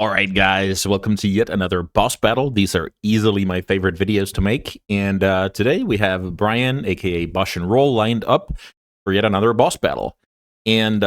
Alright guys, welcome to yet another boss battle. These are easily my favorite videos to make, and today we have Brian, aka Bosh and Roll, lined up for yet another boss battle. And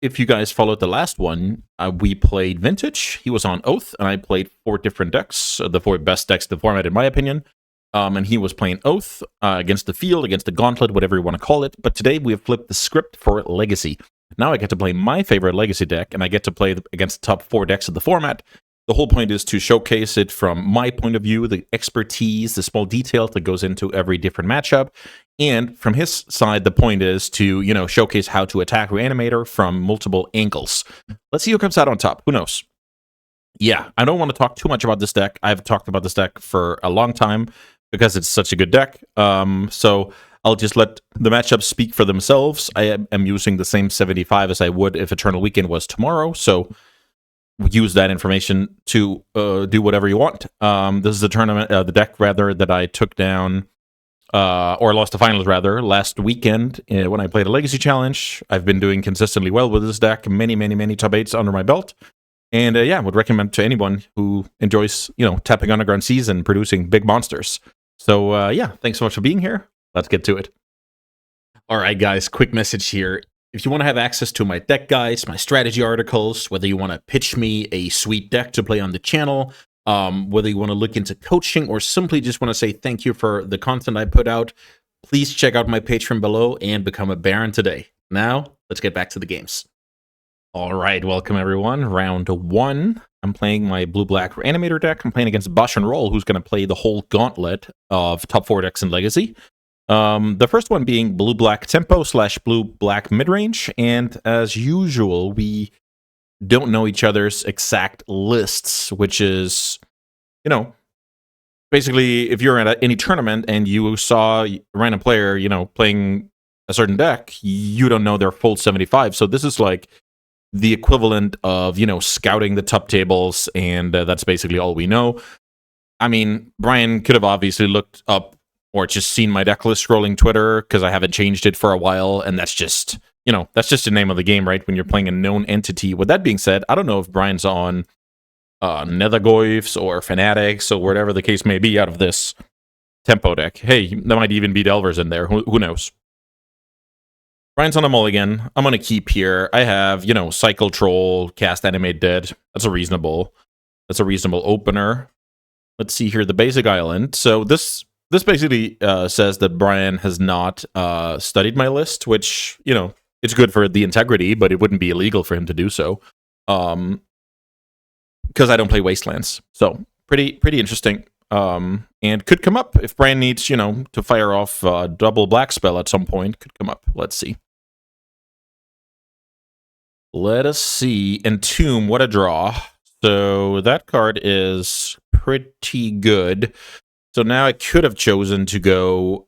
if you guys followed the last one, we played Vintage, he was on Oath, and I played 4 different decks, the 4 best decks in the format in my opinion. And he was playing Oath against the Field, against the Gauntlet, whatever you want to call it. But today we have flipped the script for Legacy. Now I get to play my favorite Legacy deck, and I get to play against the top 4 decks of the format. The whole point is to showcase it from my point of view, the expertise, the small details that goes into every different matchup. And from his side, the point is to, showcase how to attack Reanimator from multiple angles. Let's see who comes out on top. Who knows? Yeah, I don't want to talk too much about this deck. I've talked about this deck for a long time because it's such a good deck. So I'll just let the matchups speak for themselves. I am using the same 75 as I would if Eternal Weekend was tomorrow, so use that information to do whatever you want. This is the tournament, the deck rather, that I took down, or lost the finals rather, last weekend when I played a Legacy Challenge. I've been doing consistently well with this deck, many top 8s under my belt. And yeah, would recommend to anyone who enjoys, tapping Underground Seas and producing big monsters. So yeah, thanks so much for being here. Let's get to it. All right, guys, quick message here. If you want to have access to my deck guides, my strategy articles, whether you want to pitch me a sweet deck to play on the channel, whether you want to look into coaching or simply just want to say thank you for the content I put out, please check out my Patreon below and become a Baron today. Now, let's get back to the games. All right, welcome everyone. Round 1. I'm playing my blue-black Reanimator deck. I'm playing against Bosh and Roll, who's going to play the whole gauntlet of top 4 decks in Legacy. The first one being blue-black tempo / blue-black midrange, and as usual, we don't know each other's exact lists, which is, basically, if you're at any tournament and you saw a random player, playing a certain deck, you don't know their full 75, so this is like the equivalent of, scouting the top tables, and that's basically all we know. I mean, Brian could have obviously looked up or just seen my deck list scrolling Twitter, because I haven't changed it for a while, and that's just, that's just the name of the game, right? When you're playing a known entity. With that being said, I don't know if Brian's on Nethergoyfs or Fanatics or whatever the case may be out of this tempo deck. Hey, there might even be Delvers in there. Who knows? Brian's on a mulligan. I'm going to keep here. I have, Cycle Troll, Cast Animate Dead. That's a reasonable opener. Let's see here, the basic island. So this basically says that Brian has not studied my list, which, it's good for the integrity, but it wouldn't be illegal for him to do so. Because I don't play Wastelands. So, pretty interesting. And could come up if Brian needs, to fire off a double black spell at some point. Could come up. Let's see. Let us see. Entomb, what a draw. So, that card is pretty good. So now I could have chosen to go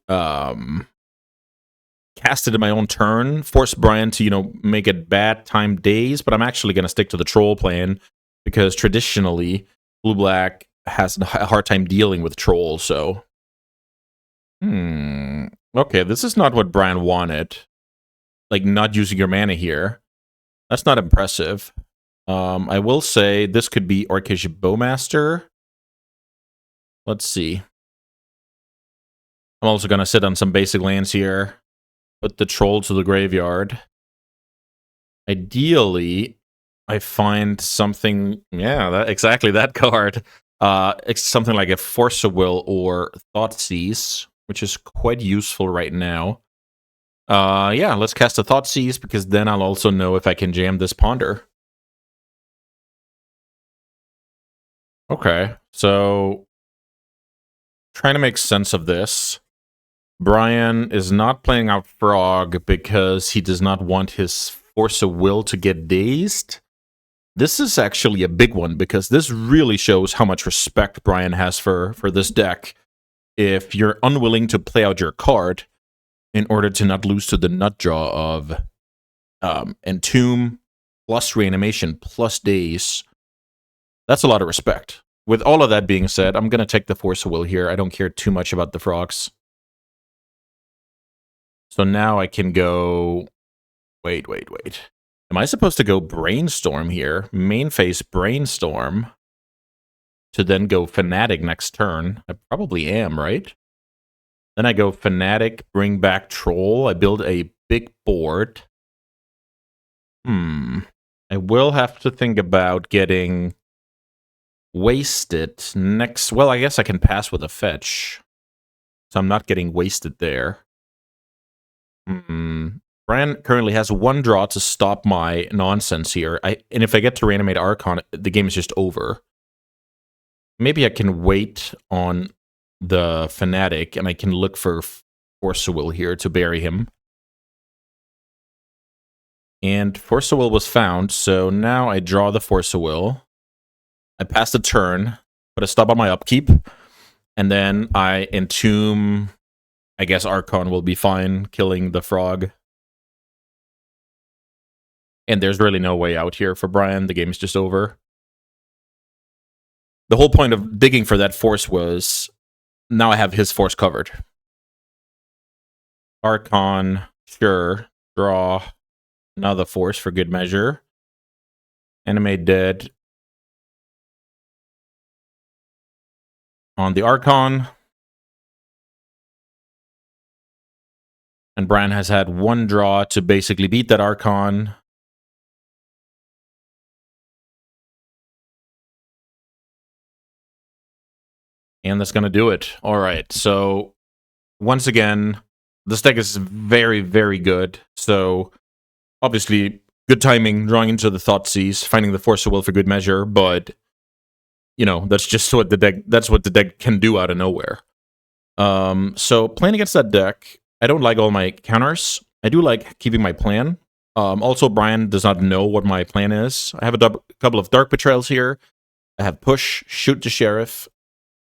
cast it in my own turn, force Brian to, make it bad time days, but I'm actually going to stick to the troll plan, because traditionally, blue-black has a hard time dealing with trolls, so... Okay, this is not what Brian wanted. Like, not using your mana here. That's not impressive. I will say this could be Orcish Bowmaster. Let's see. I'm also going to sit on some basic lands here. Put the troll to the graveyard. Ideally, I find something... Yeah, exactly that card. It's something like a Force of Will or Thoughtseize, which is quite useful right now. Yeah, let's cast a Thoughtseize, because then I'll also know if I can jam this Ponder. Okay, so... trying to make sense of this. Brian is not playing out Frog because he does not want his Force of Will to get dazed. This is actually a big one, because this really shows how much respect Brian has for this deck. If you're unwilling to play out your card in order to not lose to the nut draw of Entomb plus Reanimation plus Daze, that's a lot of respect. With all of that being said, I'm going to take the Force of Will here. I don't care too much about the frogs. So now I can go... Wait. Am I supposed to go Brainstorm here? Main phase Brainstorm. To then go Fanatic next turn? I probably am, right? Then I go Fanatic, bring back Troll. I build a big board. I will have to think about getting wasted next. Well, I guess I can pass with a fetch. So I'm not getting wasted there. Bran currently has 1 draw to stop my nonsense here. And if I get to Reanimate Archon, the game is just over. Maybe I can wait on the Fanatic, and I can look for Force of Will here to bury him. And Force of Will was found, so now I draw the Force of Will. I pass the turn, put a stop on my upkeep, and then I entomb. I guess Archon will be fine, killing the frog. And there's really no way out here for Brian. The game is just over. The whole point of digging for that force was, now I have his force covered. Archon, sure. Draw another force for good measure. Animate dead. On the Archon. And Brian has had 1 draw to basically beat that Archon. And that's going to do it. All right, so once again, this deck is very, very good. So obviously, good timing, drawing into the Thoughtseize, finding the Force of Will for good measure, but you know, that's just what the deck can do out of nowhere. So playing against that deck, I don't like all my counters. I do like keeping my plan. Also, Brian does not know what my plan is. I have a couple of Dark Betrayals here. I have Push, Shoot the Sheriff,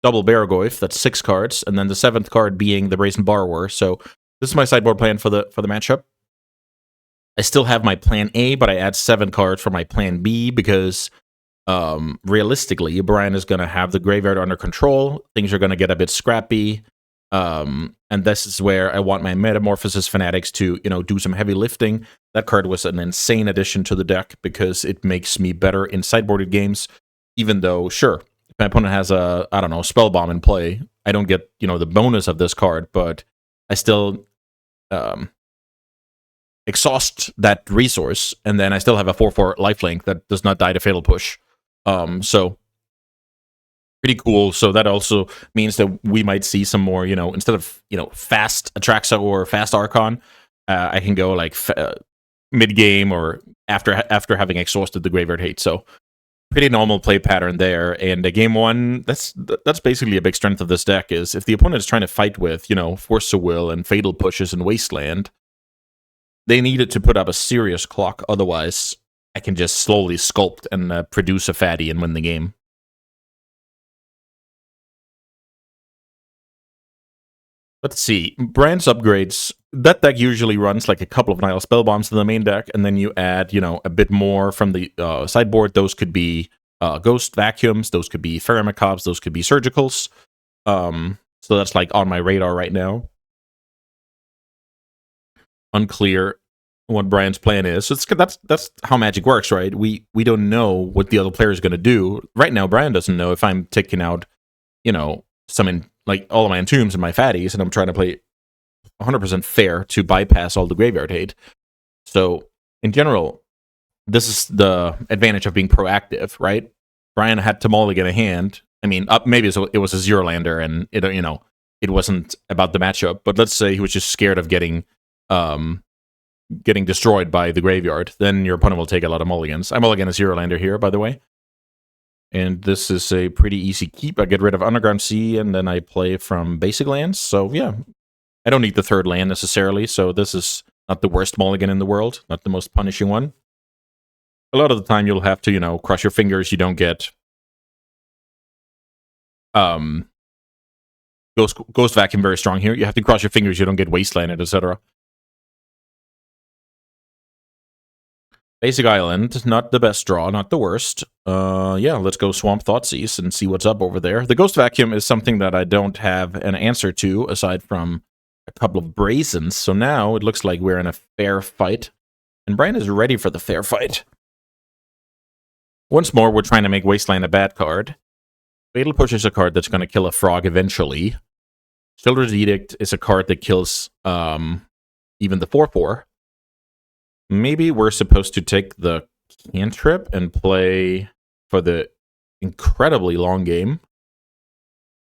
double Baragoyf, that's 6 cards, and then the 7th card being the Brazen Borrower. So this is my sideboard plan for the matchup. I still have my plan A, but I add 7 cards for my plan B because realistically, Brian is going to have the graveyard under control. Things are going to get a bit scrappy. And this is where I want my Metamorphosis Fanatics to, you know, do some heavy lifting. That card was an insane addition to the deck because it makes me better in sideboarded games, even though, sure, if my opponent has a, I don't know, Spell Bomb in play, I don't get, you know, the bonus of this card, but I still exhaust that resource, and then I still have a 4/4 lifelink that does not die to Fatal Push. So pretty cool. So that also means that we might see some more, you know, instead of, you know, fast Atraxa or fast Archon, I can go like mid-game or after having exhausted the Graveyard Hate. So pretty normal play pattern there. And game 1, that's basically a big strength of this deck, is if the opponent is trying to fight with, you know, Force of Will and Fatal Pushes and Wasteland, they needed to put up a serious clock. Otherwise, I can just slowly sculpt and produce a fatty and win the game. Let's see. Brand's upgrades. That deck usually runs like a couple of Nile Spell Bombs to the main deck, and then you add, you know, a bit more from the sideboard. Those could be Ghost Vacuums, those could be Pheramicobs, those could be Surgicals. So that's like on my radar right now. Unclear what Brian's plan is. So that's how Magic works, right? We don't know what the other player is going to do. Right now, Brian doesn't know if I'm taking out, you know, like all of my Entombs and my Fatties, and I'm trying to play 100% fair to bypass all the Graveyard Hate. So, in general, this is the advantage of being proactive, right? Brian had to mulligan a hand. I mean, maybe it was a Zero-lander, and it wasn't about the matchup. But let's say he was just scared of getting destroyed by the graveyard. Then your opponent will take a lot of mulligans. I mulligan a Zero-lander here, by the way. And this is a pretty easy keep. I get rid of Underground Sea, and then I play from basic lands. So, yeah, I don't need the 3rd land necessarily. So this is not the worst mulligan in the world, not the most punishing one. A lot of the time, you'll have to, you know, cross your fingers. You don't get Ghost Vacuum very strong here. You have to cross your fingers. You don't get Wastelanded, etc. Basic Island, not the best draw, not the worst. Yeah, let's go Swamp Thoughtseize and see what's up over there. The Ghost Vacuum is something that I don't have an answer to, aside from a couple of Brazens. So now it looks like we're in a fair fight. And Brian is ready for the fair fight. Once more, we're trying to make Wasteland a bad card. Fatal Push is a card that's going to kill a frog eventually. Children's Edict is a card that kills even the 4/4. Maybe we're supposed to take the cantrip and play for the incredibly long game.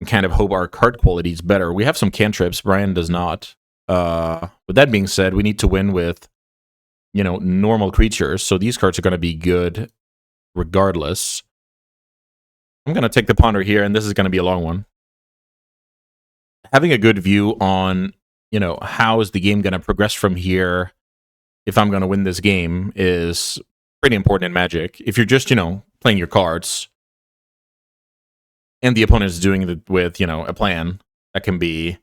And kind of hope our card quality is better. We have some cantrips. Brian does not. With that being said, we need to win with, you know, normal creatures. So these cards are going to be good regardless. I'm going to take the ponder here, and this is going to be a long one. Having a good view on, you know, how is the game going to progress from here if I'm going to win this game is pretty important in Magic. If you're just, you know, playing your cards and the opponent is doing it with, you know, a plan, that can be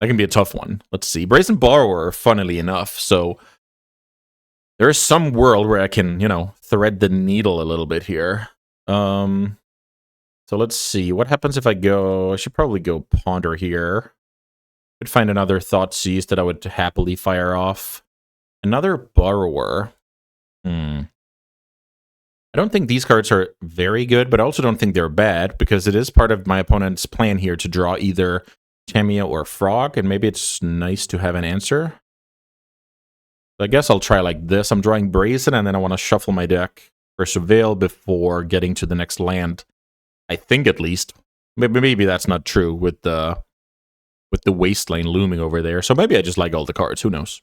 a tough one. Let's see. Brazen Borrower, funnily enough. So there is some world where I can, you know, thread the needle a little bit here. So let's see. What happens if I go... I should probably go Ponder here. Could find another Thoughtseize that I would happily fire off. Another Borrower. I don't think these cards are very good, but I also don't think they're bad, because it is part of my opponent's plan here to draw either Tamia or Frog, and maybe it's nice to have an answer. So I guess I'll try like this. I'm drawing Brazen, and then I want to shuffle my deck for Surveil before getting to the next land. I think, at least. Maybe that's not true with the Wasteland looming over there. So maybe I just like all the cards. Who knows?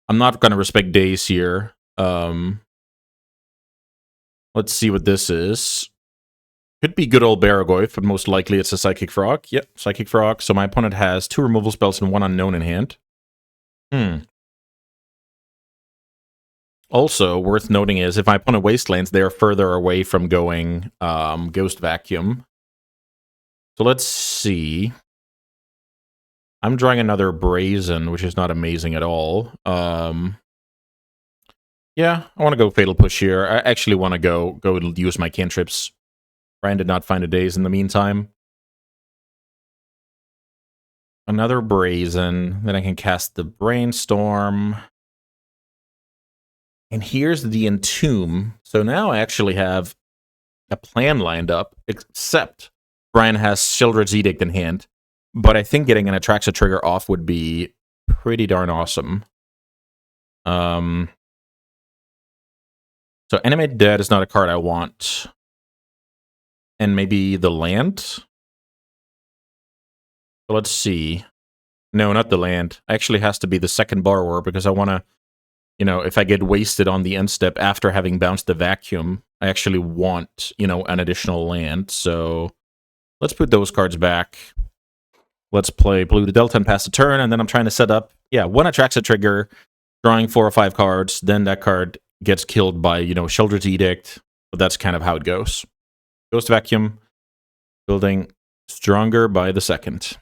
I'm not going to respect Days here. Let's see what this is. Could be good old Baragoyf, but most likely it's a Psychic Frog. Yep, Psychic Frog. So my opponent has 2 removal spells and 1 unknown in hand. Also, worth noting is, if my opponent Wastelands, they are further away from going Ghost Vacuum. So let's see. I'm drawing another Brazen, which is not amazing at all. Yeah, I want to go Fatal Push here. I actually want to go use my cantrips. Brian did not find a Daze in the meantime. Another Brazen. Then I can cast the Brainstorm. And here's the Entomb. So now I actually have a plan lined up, except Brian has Sheoldred's Edict in hand. But I think getting an Atraxa trigger off would be pretty darn awesome. So Animate Dead is not a card I want. And maybe the land? So let's see. No, not the land. Actually has to be the second Borrower, because I want to, you know, if I get wasted on the end step after having bounced the Vacuum, I actually want, you know, an additional land. So let's put those cards back. Let's play Blue to Delta and pass the turn, and then I'm trying to set up, yeah, one Atraxa trigger, drawing 4 or 5 cards, then that card gets killed by, you know, Sheoldred's Edict, but that's kind of how it goes. Ghost Vacuum, building stronger by the second.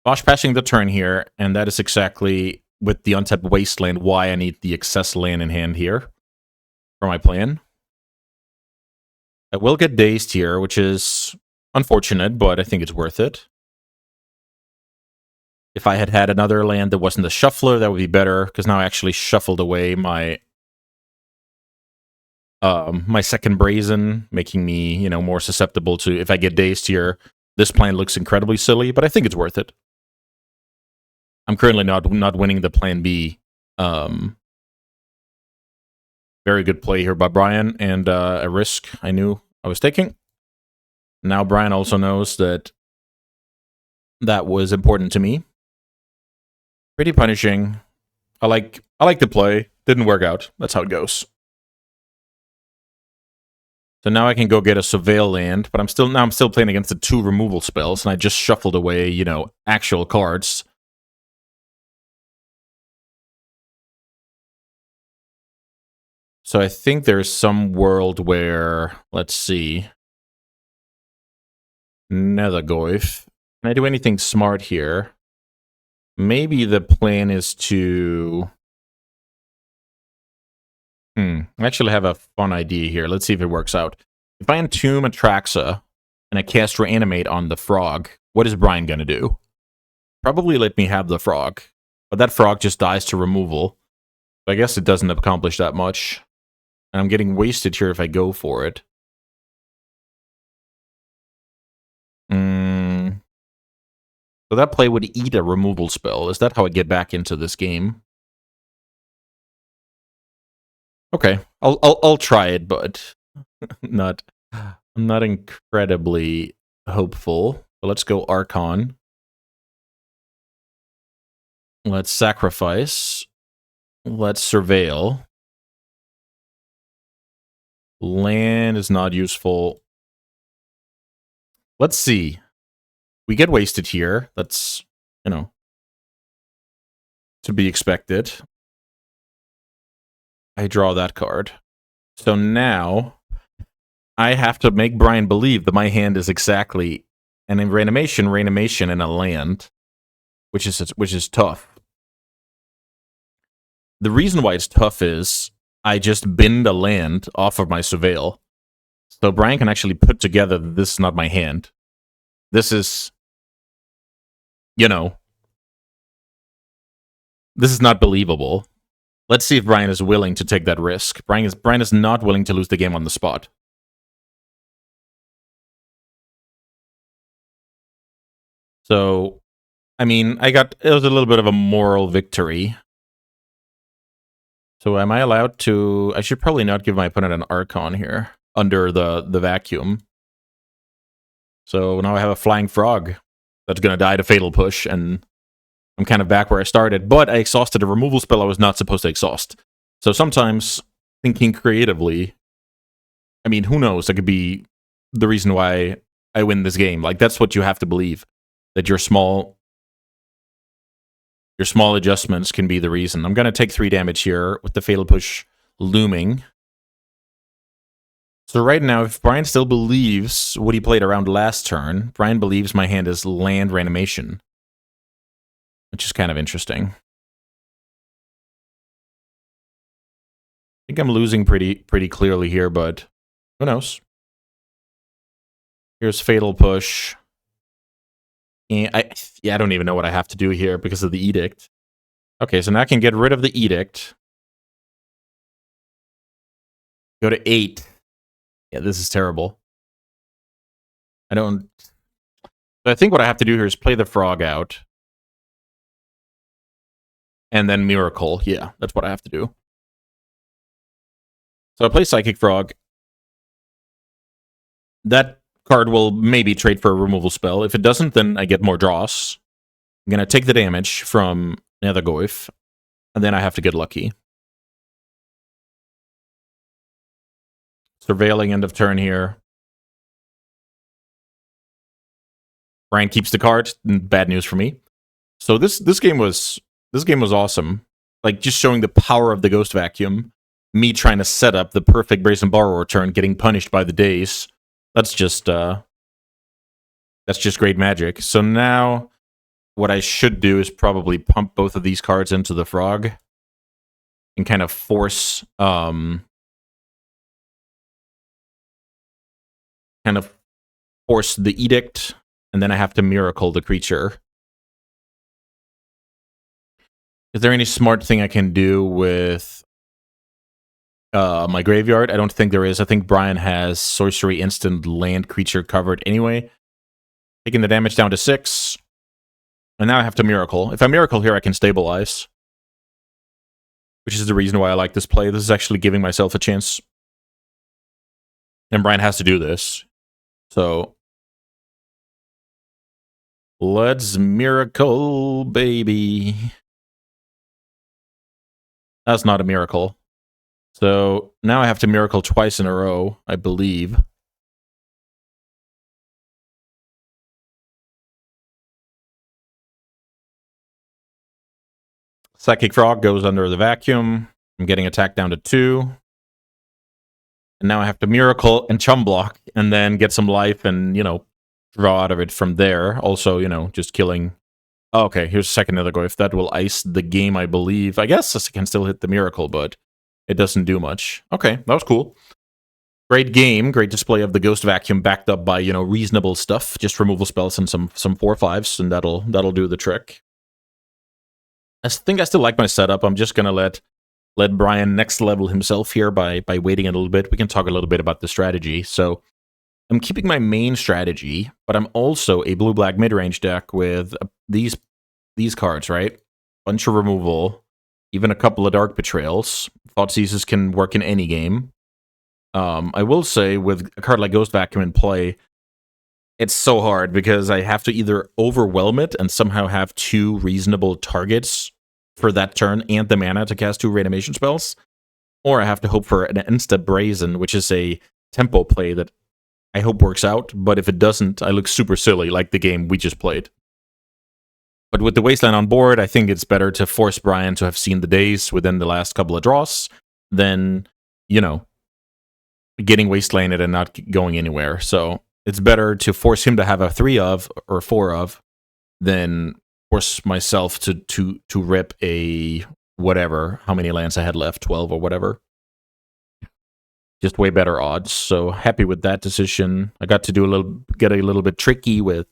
Bosch passing the turn here, and that is exactly, with the untapped Wasteland, why I need the excess land in hand here for my plan. I will get Dazed here, which is unfortunate, but I think it's worth it. If I had had another land that wasn't a Shuffler, that would be better, because now I actually shuffled away my my second Brazen, making me, you know, more susceptible to, if I get Dazed here, this plan looks incredibly silly, but I think it's worth it. I'm currently not winning the plan B. Very good play here by Brian, and a risk I knew I was taking. Now Brian also knows that that was important to me. Pretty punishing. I like the play. Didn't work out. That's how it goes. So now I can go get a Surveil land, but I'm still playing against the 2 removal spells, and I just shuffled away, you know, actual cards. So I think there's some world where, let's see, Nethergoyf. Can I do anything smart here? Maybe the plan is to... I actually have a fun idea here. Let's see if it works out. If I entomb Atraxa and I cast Reanimate on the frog, what is Brian going to do? Probably let me have the frog. But that frog just dies to removal. I guess it doesn't accomplish that much. And I'm getting wasted here if I go for it. So that play would eat a removal spell. Is that how I get back into this game? Okay, I'll try it, but I'm not incredibly hopeful. But let's go Archon. Let's sacrifice. Let's surveil. Land is not useful. Let's see. We get wasted here. That's, you know, to be expected. I draw that card. So now I have to make Brian believe that my hand is exactly an reanimation, and a land, which is tough. The reason why it's tough is I just binned a land off of my surveil. So Brian can actually put together that this is not my hand. This is, you know, this is not believable. Let's see if Brian is willing to take that risk. Brian is not willing to lose the game on the spot. So, I mean, it was a little bit of a moral victory. So am I allowed to... I should probably not give my opponent an Archon here, under the vacuum. So now I have a Flying Frog that's going to die to Fatal Push, and I'm kind of back where I started, but I exhausted a removal spell I was not supposed to exhaust. So sometimes, thinking creatively, I mean, who knows? That could be the reason why I win this game. Like, that's what you have to believe, that your small adjustments can be the reason. I'm going to take 3 damage here with the Fatal Push looming. So right now, if Brian still believes what he played around last turn, Brian believes my hand is land reanimation, which is kind of interesting. I think I'm losing pretty clearly here, but who knows? Here's Fatal Push. And I don't even know what I have to do here because of the Edict. Okay, so now I can get rid of the Edict. Go to 8. Yeah, this is terrible. So I think what I have to do here is play the Frog out. And then Miracle. Yeah, that's what I have to do. So I play Psychic Frog. That card will maybe trade for a removal spell. If it doesn't, then I get more draws. I'm going to take the damage from Nethergoyf, and then I have to get lucky. Surveilling end of turn here. Brian keeps the card. Bad news for me. So this game was awesome. Like, just showing the power of the Ghost Vacuum. Me trying to set up the perfect Brazen Borrower turn, getting punished by the days. That's just great magic. So now what I should do is probably pump both of these cards into the Frog and kind of force the Edict, and then I have to Miracle the creature. Is there any smart thing I can do with my graveyard? I don't think there is. I think Brian has sorcery, instant, land, creature covered anyway. Taking the damage down to 6. And now I have to Miracle. If I Miracle here, I can stabilize. Which is the reason why I like this play. This is actually giving myself a chance. And Brian has to do this. So let's Miracle, baby. That's not a Miracle. So now I have to Miracle twice in a row, I believe. Psychic Frog goes under the vacuum. I'm getting attacked down to 2. And now I have to Miracle and Chum Block, and then get some life and, draw out of it from there. Also, just killing... Oh, okay, here's a second Nethergoyf. That will ice the game, I believe. I guess I can still hit the Miracle, but it doesn't do much. Okay, that was cool. Great game, great display of the Ghost Vacuum backed up by, reasonable stuff. Just removal spells and some 4/5s, and that'll do the trick. I think I still like my setup. I'm just gonna let Brian next level himself here by waiting a little bit. We can talk a little bit about the strategy. So I'm keeping my main strategy, but I'm also a blue-black mid-range deck with these cards, right? Bunch of removal, even a couple of Dark Betrayals. Thoughtseizes can work in any game. I will say, with a card like Ghost Vacuum in play, it's so hard because I have to either overwhelm it and somehow have 2 reasonable targets for that turn and the mana to cast 2 reanimation spells, or I have to hope for an Insta Brazen, which is a tempo play that I hope works out, but if it doesn't, I look super silly like the game we just played. But with the Wasteland on board, I think it's better to force Brian to have seen the days within the last couple of draws than, you know, getting Wastelanded and not going anywhere. So it's better to force him to have a 3 of or 4 of than force myself to rip a whatever, how many lands I had left, 12 or whatever. Just way better odds. So happy with that decision. I got to get a little bit tricky with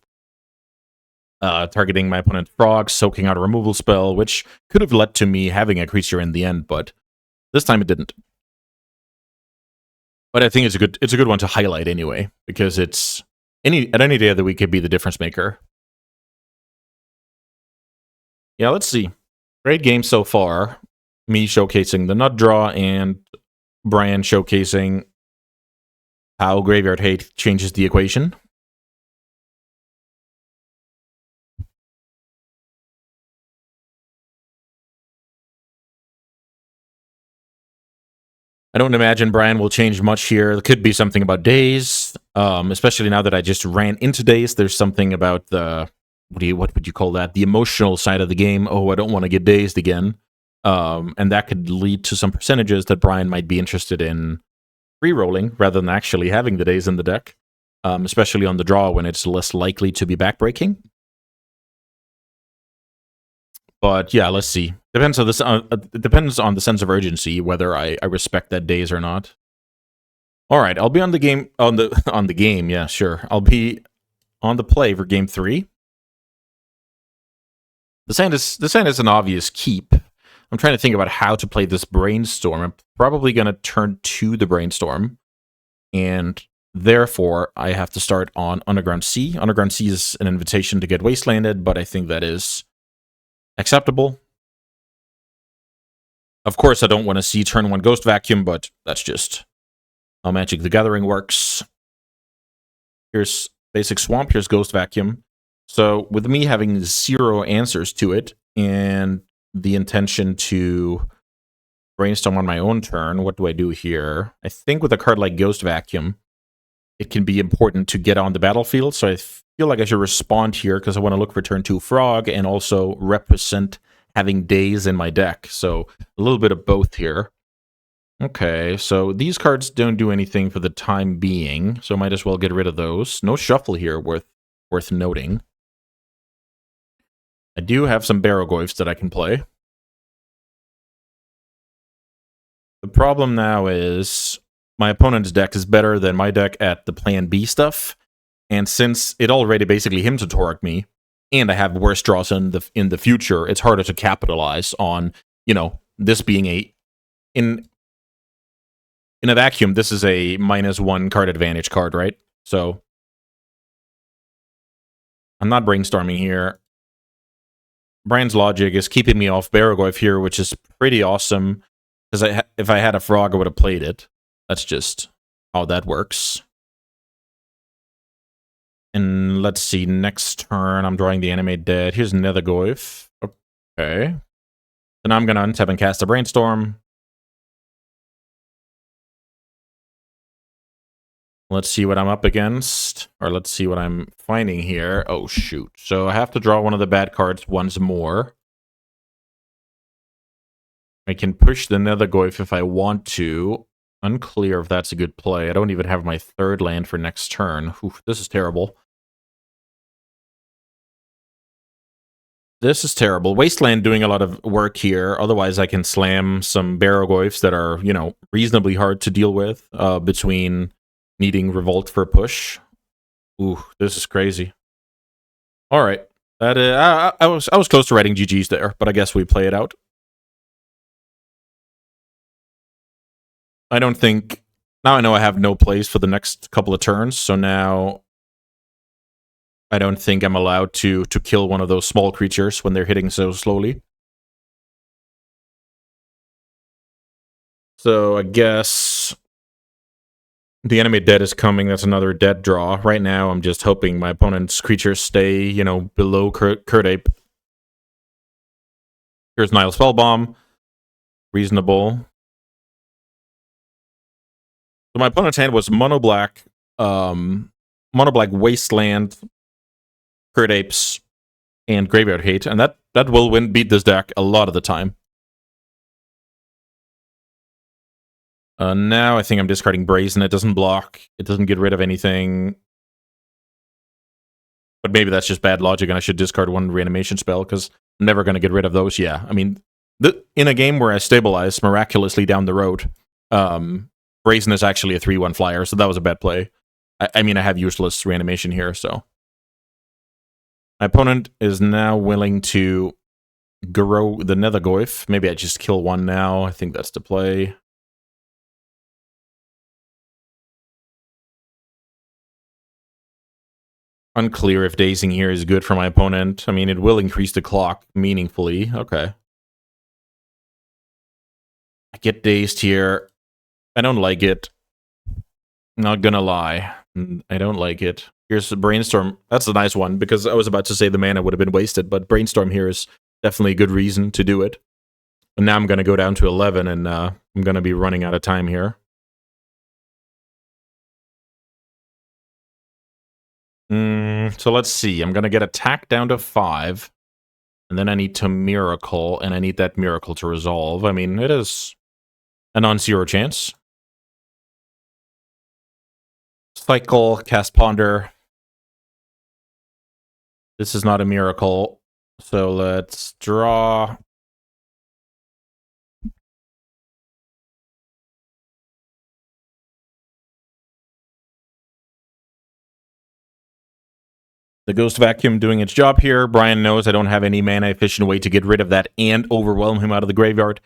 targeting my opponent's frog, soaking out a removal spell, which could have led to me having a creature in the end, but this time it didn't. But I think it's a good one to highlight anyway, because it's at any day of the week could be the difference maker. Yeah, let's see. Great game so far. Me showcasing the nut draw and Brian showcasing how Graveyard Hate changes the equation. I don't imagine Brian will change much here. There could be something about days, especially now that I just ran into days. There's something about the, what would you call that? The emotional side of the game. Oh, I don't want to get dazed again. And that could lead to some percentages that Brian might be interested in re-rolling rather than actually having the days in the deck, especially on the draw when it's less likely to be backbreaking. But yeah, let's see. Depends on this. It depends on the sense of urgency whether I respect that days or not. All right, I'll be on the game on the game. Yeah, sure. I'll be on the play for game 3. The sand is an obvious keep. I'm trying to think about how to play this brainstorm. I'm probably going to turn to the brainstorm, and therefore I have to start on Underground Sea. Underground Sea is an invitation to get wastelanded, but I think that is acceptable. Of course, I don't want to see turn 1 Ghost Vacuum, but that's just how Magic the Gathering works. Here's basic Swamp, here's Ghost Vacuum. So with me having 0 answers to it and the intention to brainstorm on my own turn, what do I do here? I think with a card like Ghost Vacuum, it can be important to get on the battlefield, so I feel like I should respond here because I want to look for turn 2 Frog and also represent having days in my deck. So a little bit of both here. Okay, so these cards don't do anything for the time being, so might as well get rid of those. No shuffle here worth noting. I do have some Barrogoyfs that I can play. The problem now is my opponent's deck is better than my deck at the plan B stuff, and since it already basically him to Torque me, and I have worse draws in the future, it's harder to capitalize on, you know, this being in a vacuum, this is a -1 card advantage card, right? So I'm not brainstorming here. Brian's logic is keeping me off Barrogoyf here, which is pretty awesome, because if I had a frog, I would have played it. That's just how that works. And let's see, next turn, I'm drawing the Animate Dead. Here's Nethergoyf. Okay. Then I'm going to untap and cast a Brainstorm. Let's see what I'm up against, or let's see what I'm finding here. Oh, shoot. So I have to draw one of the bad cards once more. I can push the Nethergoyf if I want to. Unclear if that's a good play. I don't even have my 3rd land for next turn. Oof, this is terrible. This is terrible. Wasteland doing a lot of work here. Otherwise, I can slam some Barrogoyfs that are, you know, reasonably hard to deal with between needing Revolt for a push. Ooh, this is crazy. All right. That I was close to writing GG's there, but I guess we play it out. I don't think now I know I have no plays for the next couple of turns, so now I don't think I'm allowed to kill one of those small creatures when they're hitting so slowly. So I guess the enemy dead is coming. That's another dead draw. Right now, I'm just hoping my opponent's creatures stay, you know, below Curd Ape. Here's Nile Spellbomb. Reasonable. So my opponent's hand was mono black Wasteland, Curd Apes, and Graveyard Hate, and that will beat this deck a lot of the time. Now I think I'm discarding Brazen. It doesn't block. It doesn't get rid of anything. But maybe that's just bad logic, and I should discard one reanimation spell, because I'm never going to get rid of those. Yeah, I mean, in a game where I stabilize miraculously down the road, Brazen is actually a 3/1 flyer, so that was a bad play. I mean, I have useless reanimation here, so. My opponent is now willing to grow the Nethergoyf. Maybe I just kill one now. I think that's the play. Unclear if dazing here is good for my opponent. I mean, it will increase the clock meaningfully. Okay. I get dazed here. I don't like it. Not gonna lie. I don't like it. Here's a Brainstorm. That's a nice one, because I was about to say the mana would have been wasted, but Brainstorm here is definitely a good reason to do it. And now I'm going to go down to 11, and I'm going to be running out of time here. So let's see. I'm going to get attack down to 5, and then I need to Miracle, and I need that Miracle to resolve. I mean, it is a non-zero chance. Cycle, cast Ponder. This is not a Miracle, so let's draw. The Ghost Vacuum doing its job here. Brian knows I don't have any mana-efficient way to get rid of that and overwhelm him out of the graveyard.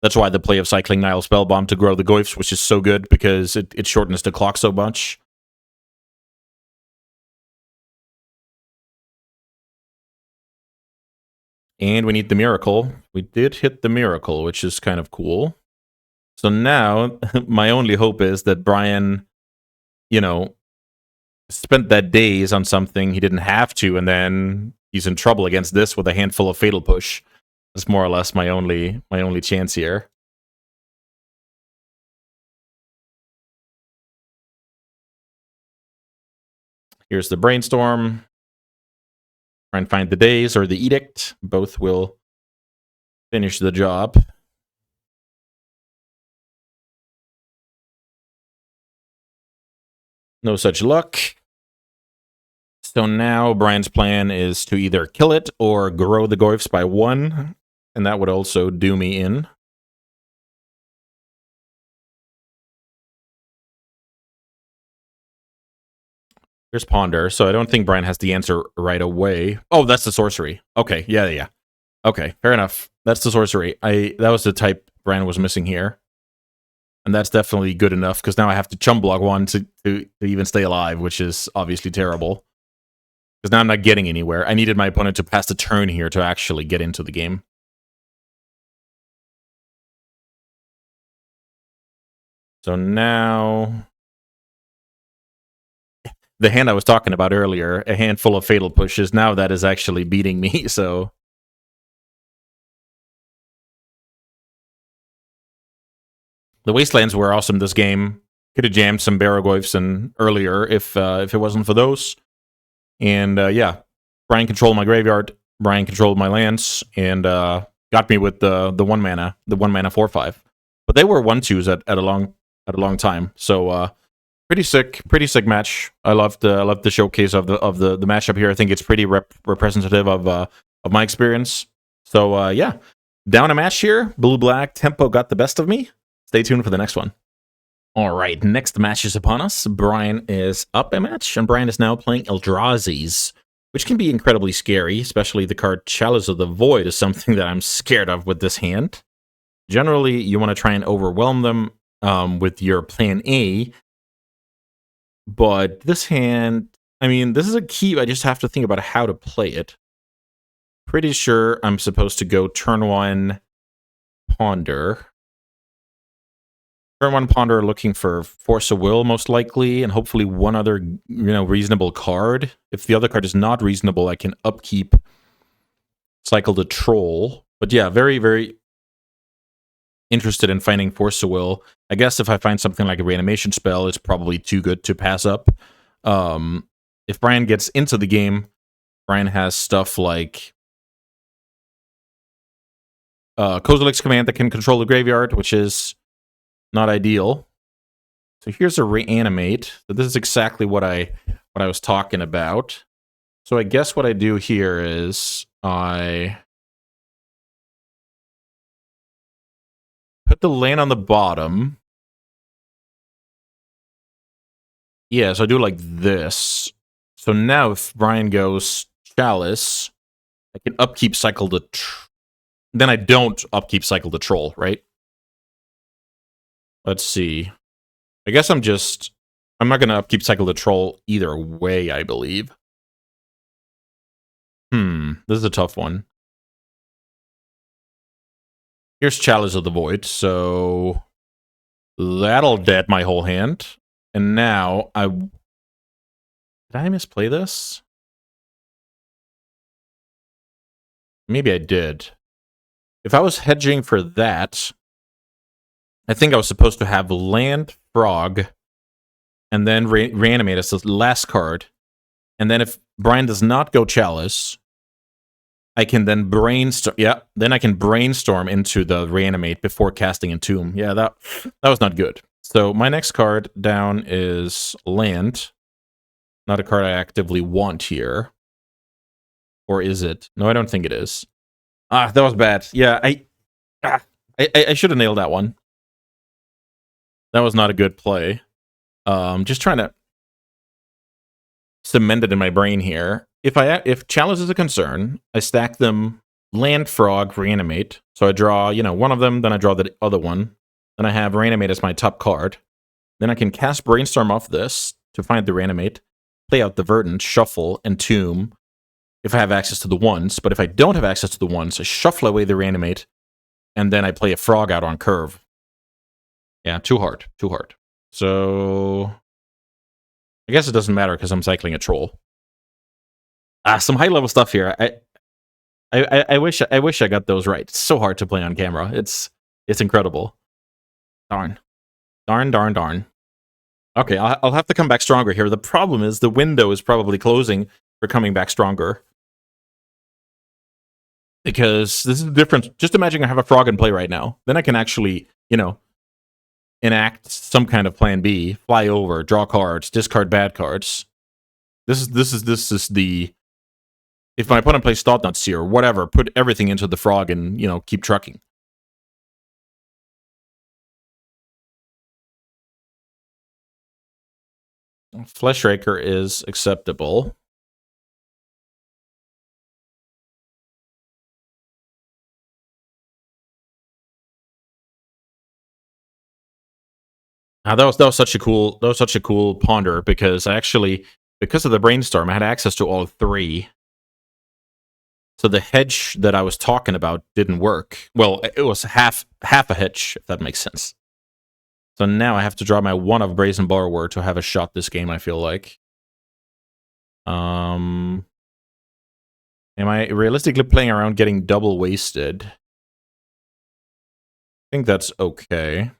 That's why the play of cycling Nile Spellbomb to grow the Goyfs, which is so good, because it shortens the clock so much. And we need the Miracle. We did hit the Miracle, which is kind of cool. So now, my only hope is that Brian, you know, spent that daze on something he didn't have to, and then he's in trouble against this with a handful of Fatal Push. That's more or less my only chance here. Here's the Brainstorm. Try and find the Daze or the Edict. Both will finish the job. No such luck. So now Brian's plan is to either kill it or grow the Goyfs by 1, and that would also do me in. Here's Ponder, so I don't think Brian has the answer right away. Oh, that's the sorcery. Okay, yeah. Okay, fair enough. That's the sorcery. That was the type Brian was missing here. And that's definitely good enough, because now I have to chum block one to even stay alive, which is obviously terrible. Because now I'm not getting anywhere. I needed my opponent to pass the turn here to actually get into the game. So now, the hand I was talking about earlier, a handful of Fatal Pushes, now that is actually beating me, so. The Wastelands were awesome this game. Could have jammed some Barrogoyfs in earlier if it wasn't for those. And yeah, Brian controlled my graveyard, Brian controlled my lands, and got me with the 1 mana, the 1 mana 4/5. But they were 1/2s at a long time. So pretty sick match. I loved the showcase of the matchup here. I think it's pretty representative of my experience. So yeah, down a match here. Blue-black tempo got the best of me. Stay tuned for the next one. All right, next match is upon us. Brian is up a match, and Brian is now playing Eldrazi's. which can be incredibly scary, especially the card Chalice of the Void is something that I'm scared of with this hand. Generally, you want to try and overwhelm them with your plan A, but this hand, I mean, this is a key. I just have to think about how to play it. Pretty sure I'm supposed to go turn 1 Ponder. Turn 1 Ponder looking for Force of Will, most likely, and hopefully one other, reasonable card. If the other card is not reasonable, I can upkeep Cycle the Troll. But yeah, very, very interested in finding Force of Will. I guess if I find something like a Reanimation spell, it's probably too good to pass up. If Brian gets into the game, Brian has stuff like Kozilek's Command that can control the graveyard, which is not ideal. So here's a Reanimate. So this is exactly what I was talking about. So I guess what I do here is I put the land on the bottom. Yeah, so I do like this. So now if Brian goes Chalice, I can upkeep cycle the... Then I don't upkeep cycle the Troll, right? Let's see. I guess I'm not going to upkeep cycle the Troll either way, I believe. This is a tough one. Here's Chalice of the Void, so that'll dead my whole hand. And now did I misplay this? Maybe I did. If I was hedging for that, I think I was supposed to have land, Frog, and then Reanimate as the last card. And then if Brian does not go Chalice, I can then brainstorm. Yeah, then I can brainstorm into the Reanimate before casting Entomb. Yeah, that was not good. So my next card down is Land. Not a card I actively want here. Or is it? No, I don't think it is. That was bad. Yeah, I should have nailed that one. That was not a good play. Just trying to cement it in my brain here. If Chalice is a concern, I stack them Land, Frog, Reanimate. So I draw, one of them, then I draw the other one. Then I have Reanimate as my top card. Then I can cast Brainstorm off this to find the Reanimate, play out the Verdant, shuffle, Entomb, if I have access to the ones. But if I don't have access to the ones, I shuffle away the Reanimate, and then I play a Frog out on curve. Yeah, too hard. So I guess it doesn't matter because I'm cycling a Troll. Some high-level stuff here. I wish I got those right. It's so hard to play on camera. It's incredible. Darn. Okay, I'll have to come back stronger here. The problem is the window is probably closing for coming back stronger. Because this is the difference. Just imagine I have a Frog in play right now. Then I can actually, enact some kind of plan B, fly over, draw cards, discard bad cards. This is the... If my opponent plays Thought-Knot Seer or whatever, put everything into the Frog and, keep trucking. Fleshraker is acceptable. That was such a cool ponder because because of the brainstorm, I had access to all three. So the hedge that I was talking about didn't work. Well, it was half a hedge, if that makes sense. So now I have to draw my one of Brazen Borrower to have a shot this game, I feel like. Am I realistically playing around getting double wasted? I think that's okay.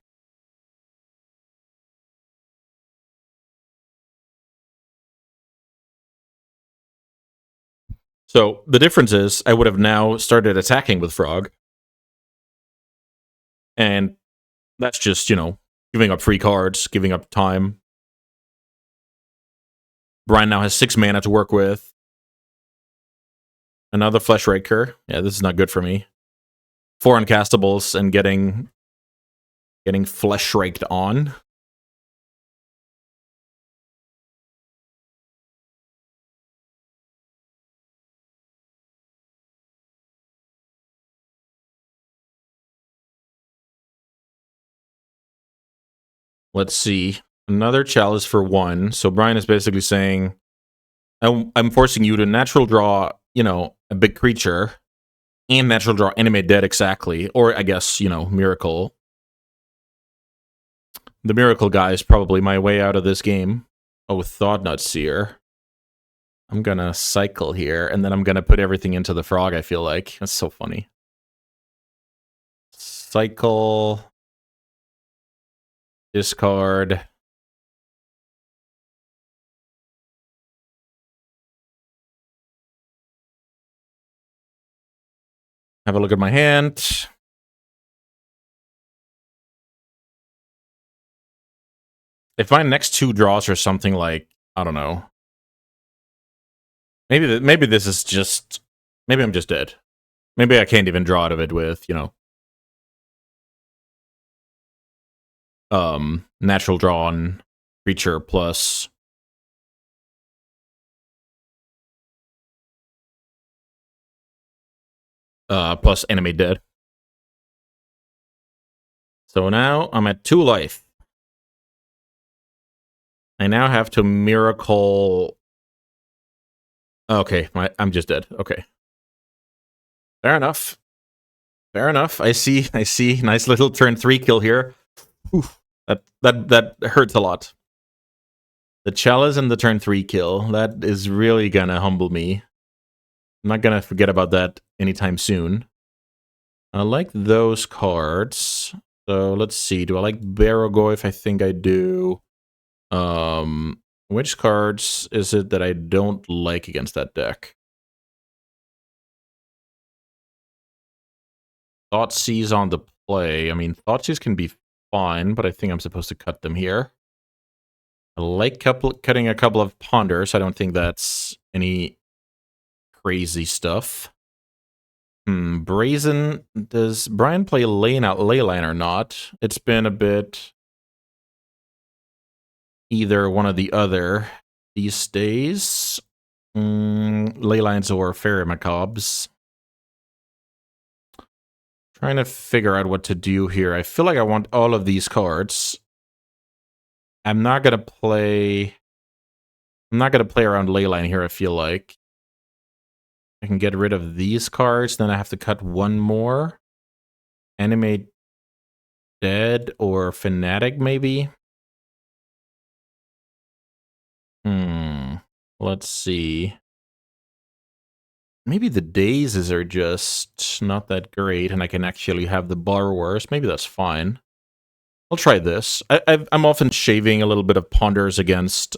So the difference is I would have now started attacking with Frog. And that's just, giving up free cards, giving up time. Brian now has 6 mana to work with. Another Fleshraker. Yeah, this is not good for me. 4 uncastables and getting Fleshraked on. Let's see. Another chalice for 1. So Brian is basically saying, I'm forcing you to natural draw, a big creature, and natural draw Animate Dead exactly. Or I guess, Miracle. The Miracle guy is probably my way out of this game. Oh, Thought Seer. I'm gonna cycle here, and then I'm gonna put everything into the frog, I feel like. That's so funny. Cycle. Discard. Have a look at my hand. If my next 2 draws are something like, I don't know. Maybe this is just... Maybe I'm just dead. Maybe I can't even draw out of it with, natural draw on creature plus... plus Animate Dead. So now I'm at 2 life. I now have to Miracle... Okay, I'm just dead. Okay. Fair enough. Fair enough. I see. Nice little turn 3 kill here. Oof. That hurts a lot. The chalice and the turn 3 kill. That is really gonna humble me. I'm not gonna forget about that anytime soon. I like those cards. So let's see. Do I like Barrogoyf? I think I do. Which cards is it that I don't like against that deck? Thoughtseize on the play. I mean, Thoughtseize can be fine, but I think I'm supposed to cut them here. I like cutting a couple of Ponders. I don't think that's any crazy stuff. Brazen. Does Brian play Leyline or not? It's been a bit either one or the other these days. Leylines or Fairy Macabres. Trying to figure out what to do here. I feel like I want all of these cards. I'm not gonna play around Leyline here, I feel like. I can get rid of these cards, then I have to cut one more. Animate Dead or Fanatic, maybe? Let's see. Maybe the dazes are just not that great, and I can actually have the borrowers. Maybe that's fine. I'll try this. I'm often shaving a little bit of Ponders against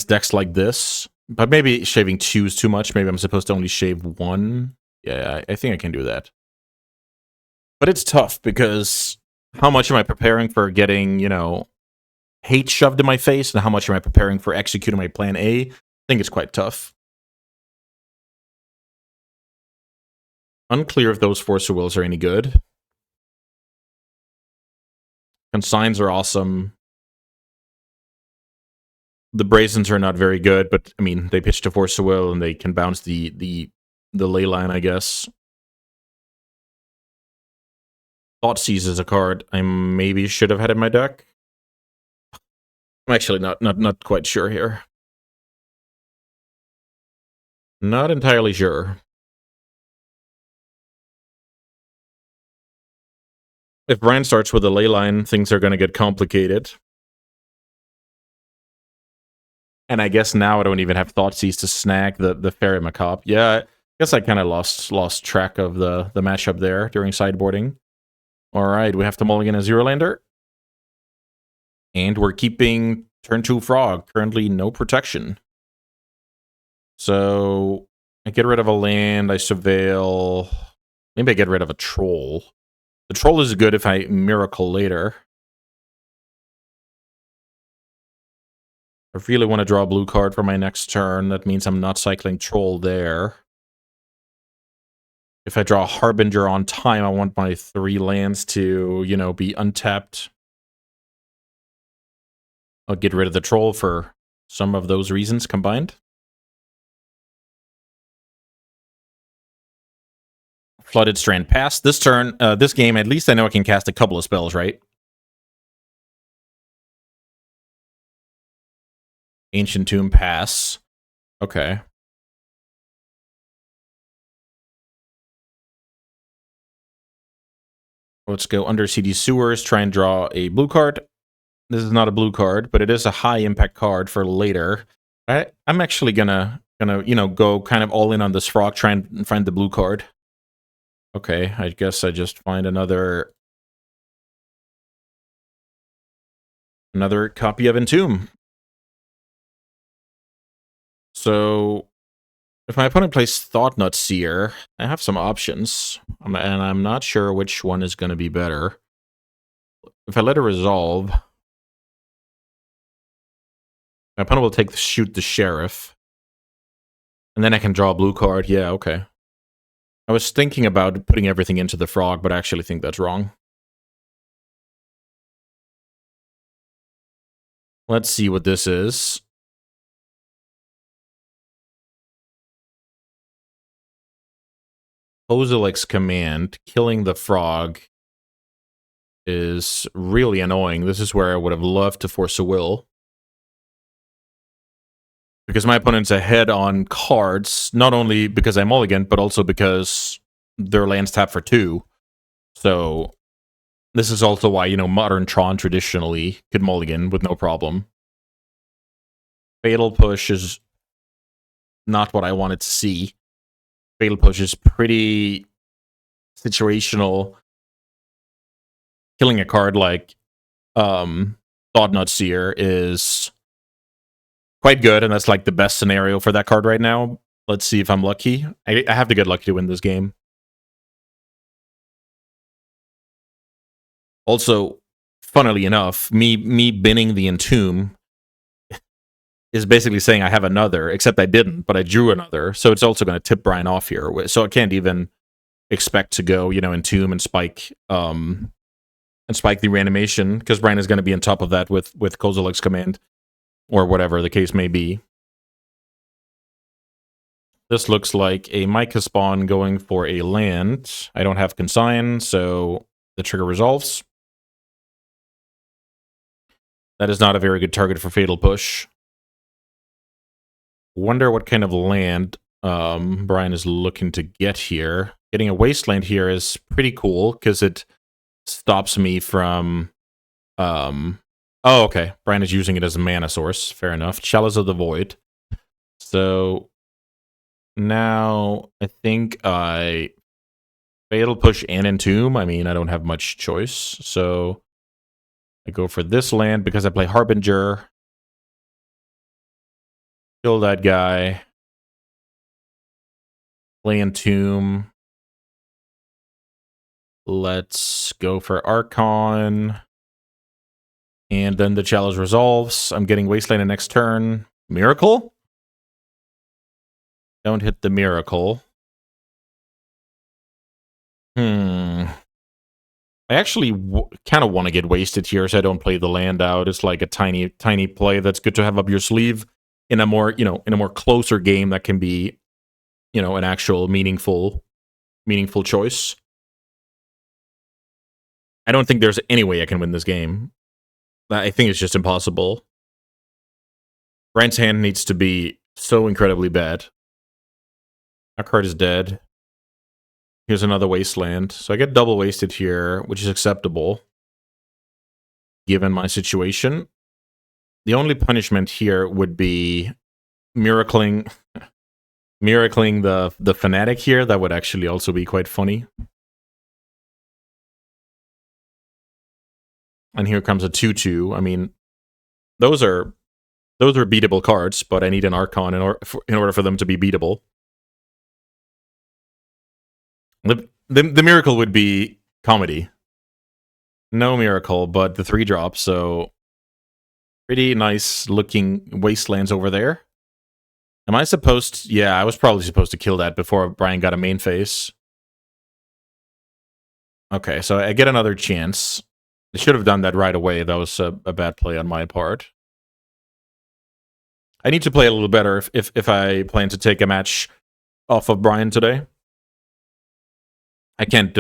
decks like this. But maybe shaving 2 is too much. Maybe I'm supposed to only shave 1. Yeah, I think I can do that. But it's tough because how much am I preparing for getting, hate shoved in my face, and how much am I preparing for executing my plan A? I think it's quite tough. Unclear if those Force of Wills are any good. Consigns are awesome. The Brazens are not very good, but I mean, they pitch to Force of Will and they can bounce the Leyline, I guess. Thoughtseize is a card I maybe should have had in my deck. I'm actually not quite sure here. Not entirely sure. If Brian starts with a Leyline, things are going to get complicated. And I guess now I don't even have Thoughtseize to snag the Fairy Macabre. Yeah, I guess I kind of lost track of the matchup there during sideboarding. All right, we have to mulligan a Zero-lander. And we're keeping turn 2 Frog. Currently no protection. So I get rid of a land, I surveil. Maybe I get rid of a Troll. The Troll is good if I Miracle later. I really want to draw a blue card for my next turn. That means I'm not cycling Troll there. If I draw a Harbinger on time, I want my 3 lands to, be untapped. I'll get rid of the Troll for some of those reasons combined. Flooded Strand passed. This turn, this game, at least I know I can cast a couple of spells, right? Ancient Tomb pass. Okay. Let's go Undercity Sewers, try and draw a blue card. This is not a blue card, but it is a high impact card for later. I'm actually gonna go kind of all in on this frog, try and find the blue card. Okay, I guess I just find another copy of Entomb. So if my opponent plays Thought-Knot Seer, I have some options, and I'm not sure which one is going to be better. If I let it resolve, my opponent will shoot the Sheriff, and then I can draw a blue card. Yeah, okay. I was thinking about putting everything into the frog, but I actually think that's wrong. Let's see what this is. Kozilek's Command, killing the frog, is really annoying. This is where I would have loved to force a will. Because my opponent's ahead on cards, not only because I mulligan, but also because their land's tapped for 2. So this is also why, Modern Tron traditionally could mulligan with no problem. Fatal Push is not what I wanted to see. Fatal Push is pretty situational. Killing a card like Thought-Knot Seer is quite good, and that's like the best scenario for that card right now. Let's see if I'm lucky. I have to get lucky to win this game. Also, funnily enough, me binning the Entomb is basically saying I have another, except I didn't, but I drew another. So it's also going to tip Brian off here. So I can't even expect to go, Entomb and spike the Reanimation, because Brian is going to be on top of that with Kozilek's Command, or whatever the case may be. This looks like a Micah spawn going for a land. I don't have Consign, so the trigger resolves. That is not a very good target for Fatal Push. Wonder what kind of land Brian is looking to get here. Getting a Wasteland here is pretty cool, because it stops me from... Oh, okay. Brian is using it as a mana source. Fair enough. Chalice of the Void. So now I think I Fatal Push and Entomb. I mean, I don't have much choice. So I go for this land because I play Harbinger. Kill that guy. Play Entomb. Let's go for Archon. And then the challenge resolves. I'm getting Wasteland the next turn. Miracle? Don't hit the Miracle. I actually kind of want to get wasted here, so I don't play the land out. It's like a tiny play that's good to have up your sleeve in a more, closer game that can be, an actual meaningful choice. I don't think there's any way I can win this game. I think it's just impossible. Brian's hand needs to be so incredibly bad. That card is dead. Here's another Wasteland. So I get double wasted here, which is acceptable, given my situation. The only punishment here would be miracling the Fanatic here. That would actually also be quite funny. And here comes a 2/2. I mean, those are beatable cards, but I need an Archon in order for them to be beatable. The Miracle would be comedy. No Miracle, but the 3-drop, so pretty nice looking Wastelands over there. Am I supposed to... Yeah, I was probably supposed to kill that before Brian got a main phase. Okay, so I get another chance. I should have done that right away. That was a bad play on my part. I need to play a little better if I plan to take a match off of Brian today. I can't,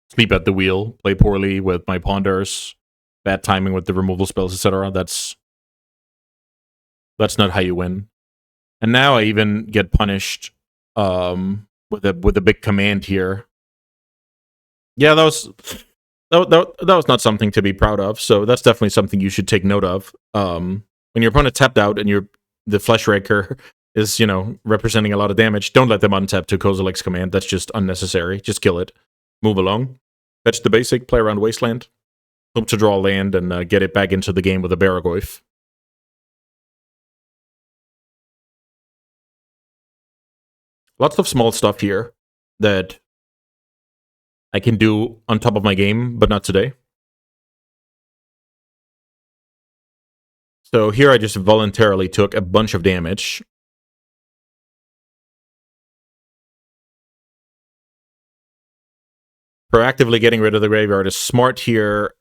sleep at the wheel, play poorly with my ponders, bad timing with the removal spells, etc. That's not how you win. And now I even get punished with a big command here. Yeah, that was not something to be proud of. So that's definitely something you should take note of. When your opponent tapped out and the Flesh Raker is, representing a lot of damage, don't let them untap to Kozilek's command. That's just unnecessary. Just kill it. Move along. Fetch the basic, play around Wasteland. Hope to draw land and get it back into the game with a Baragoyf. Lots of small stuff here that I can do on top of my game, but not today. So here I just voluntarily took a bunch of damage. Proactively getting rid of the graveyard is smart here.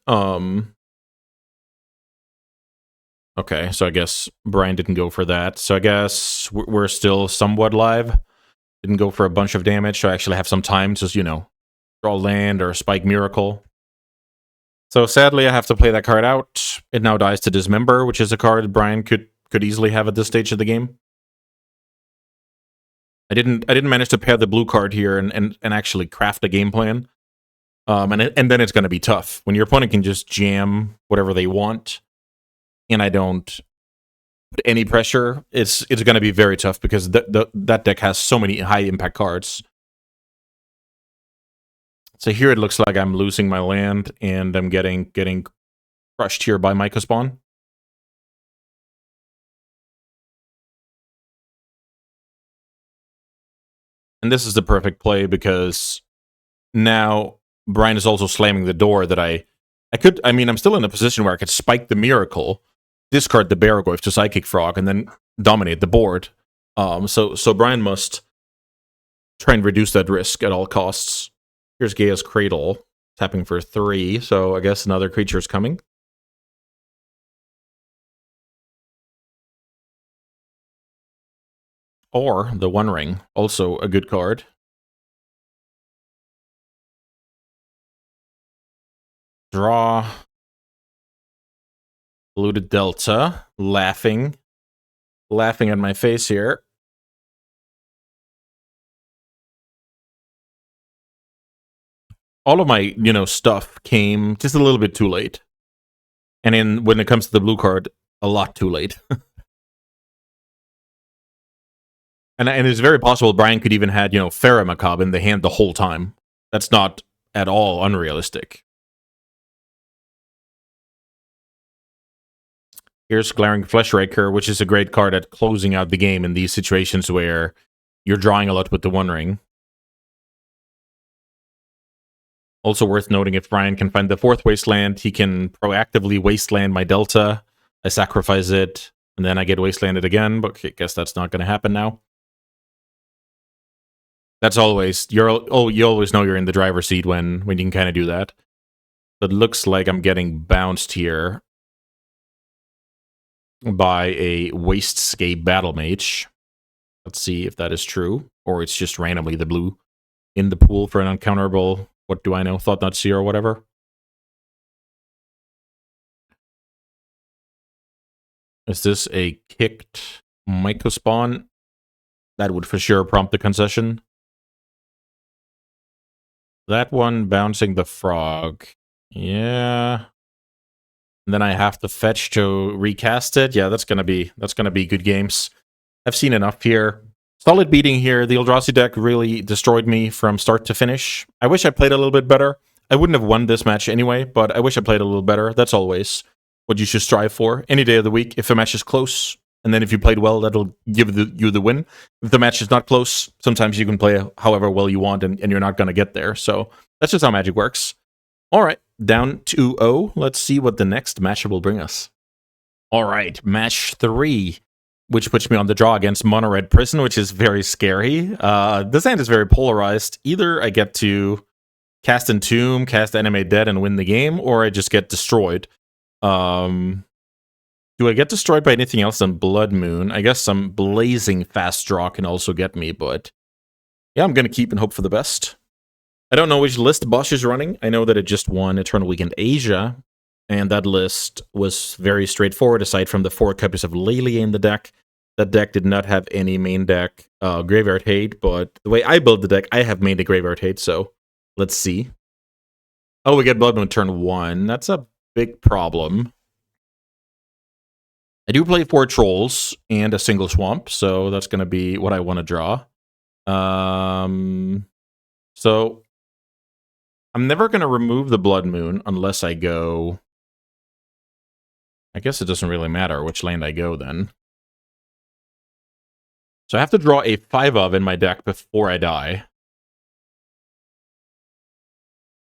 Okay, so I guess Brian didn't go for that. So I guess we're still somewhat live. Didn't go for a bunch of damage, so I actually have some time to, draw land or spike Miracle. So sadly, I have to play that card out. It now dies to Dismember, which is a card Brian could easily have at this stage of the game. I didn't manage to pair the blue card here and actually craft a game plan. And then it's going to be tough when your opponent can just jam whatever they want, and I don't put any pressure. It's going to be very tough because that deck has so many high impact cards. So here it looks like I'm losing my land, and I'm getting crushed here by Mycospawn. And this is the perfect play because now Brian is also slamming the door that I'm still in a position where I could spike the Miracle, discard the Baragoyf to Psychic Frog, and then dominate the board. So Brian must try and reduce that risk at all costs. Here's Gaia's Cradle, tapping for 3, so I guess another creature's coming. Or the One Ring, also a good card. Draw. Polluted Delta, laughing at my face here. All of my, stuff came just a little bit too late. And when it comes to the blue card, a lot too late. and it's very possible Brian could even had, Farah Macabre in the hand the whole time. That's not at all unrealistic. Here's Glaring Fleshraker, which is a great card at closing out the game in these situations where you're drawing a lot with the One Ring. Also worth noting, if Brian can find the 4th Wasteland, he can proactively Wasteland my Delta. I sacrifice it, and then I get Wastelanded again, but I guess that's not going to happen now. That's always, you always know you're in the driver's seat when you can kind of do that. But it looks like I'm getting bounced here by a Wastscape Battle Mage. Let's see if that is true, or it's just randomly the blue in the pool for an uncounterable, what do I know, Thought Not Seer or whatever. Is this a kicked Mycospawn? That would for sure prompt the concession. That one bouncing the frog. Yeah. And then I have to fetch to recast it. Yeah, that's gonna be good games. I've seen enough here. Solid beating here. The Eldrazi deck really destroyed me from start to finish. I wish I played a little bit better. I wouldn't have won this match anyway, but I wish I played a little better. That's always what you should strive for any day of the week. If a match is close, and then if you played well, that'll give you the win. If the match is not close, sometimes you can play however well you want, and you're not going to get there. So that's just how Magic works. All right, down 2-0. Let's see what the next matchup will bring us. All right, match 3, which puts me on the draw against Mono Red Prison, which is very scary. This hand is very polarized. Either I get to cast Entomb, cast Animate Dead, and win the game, or I just get destroyed. Do I get destroyed by anything else than Blood Moon? I guess some blazing fast draw can also get me, but yeah, I'm going to keep and hope for the best. I don't know which list Bosch is running. I know that it just won Eternal Weekend Asia, And that list was very straightforward, aside from the 4 copies of Lelia in the deck. That deck did not have any main deck Graveyard Hate, but the way I build the deck, I have made a Graveyard Hate, so let's see. Oh, we get Blood Moon turn 1. That's a big problem. I do play 4 Trolls and a single Swamp, so that's going to be what I want to draw. So I'm never going to remove the Blood Moon unless I go... I guess it doesn't really matter which land I go then. So I have to draw a 5 of in my deck before I die.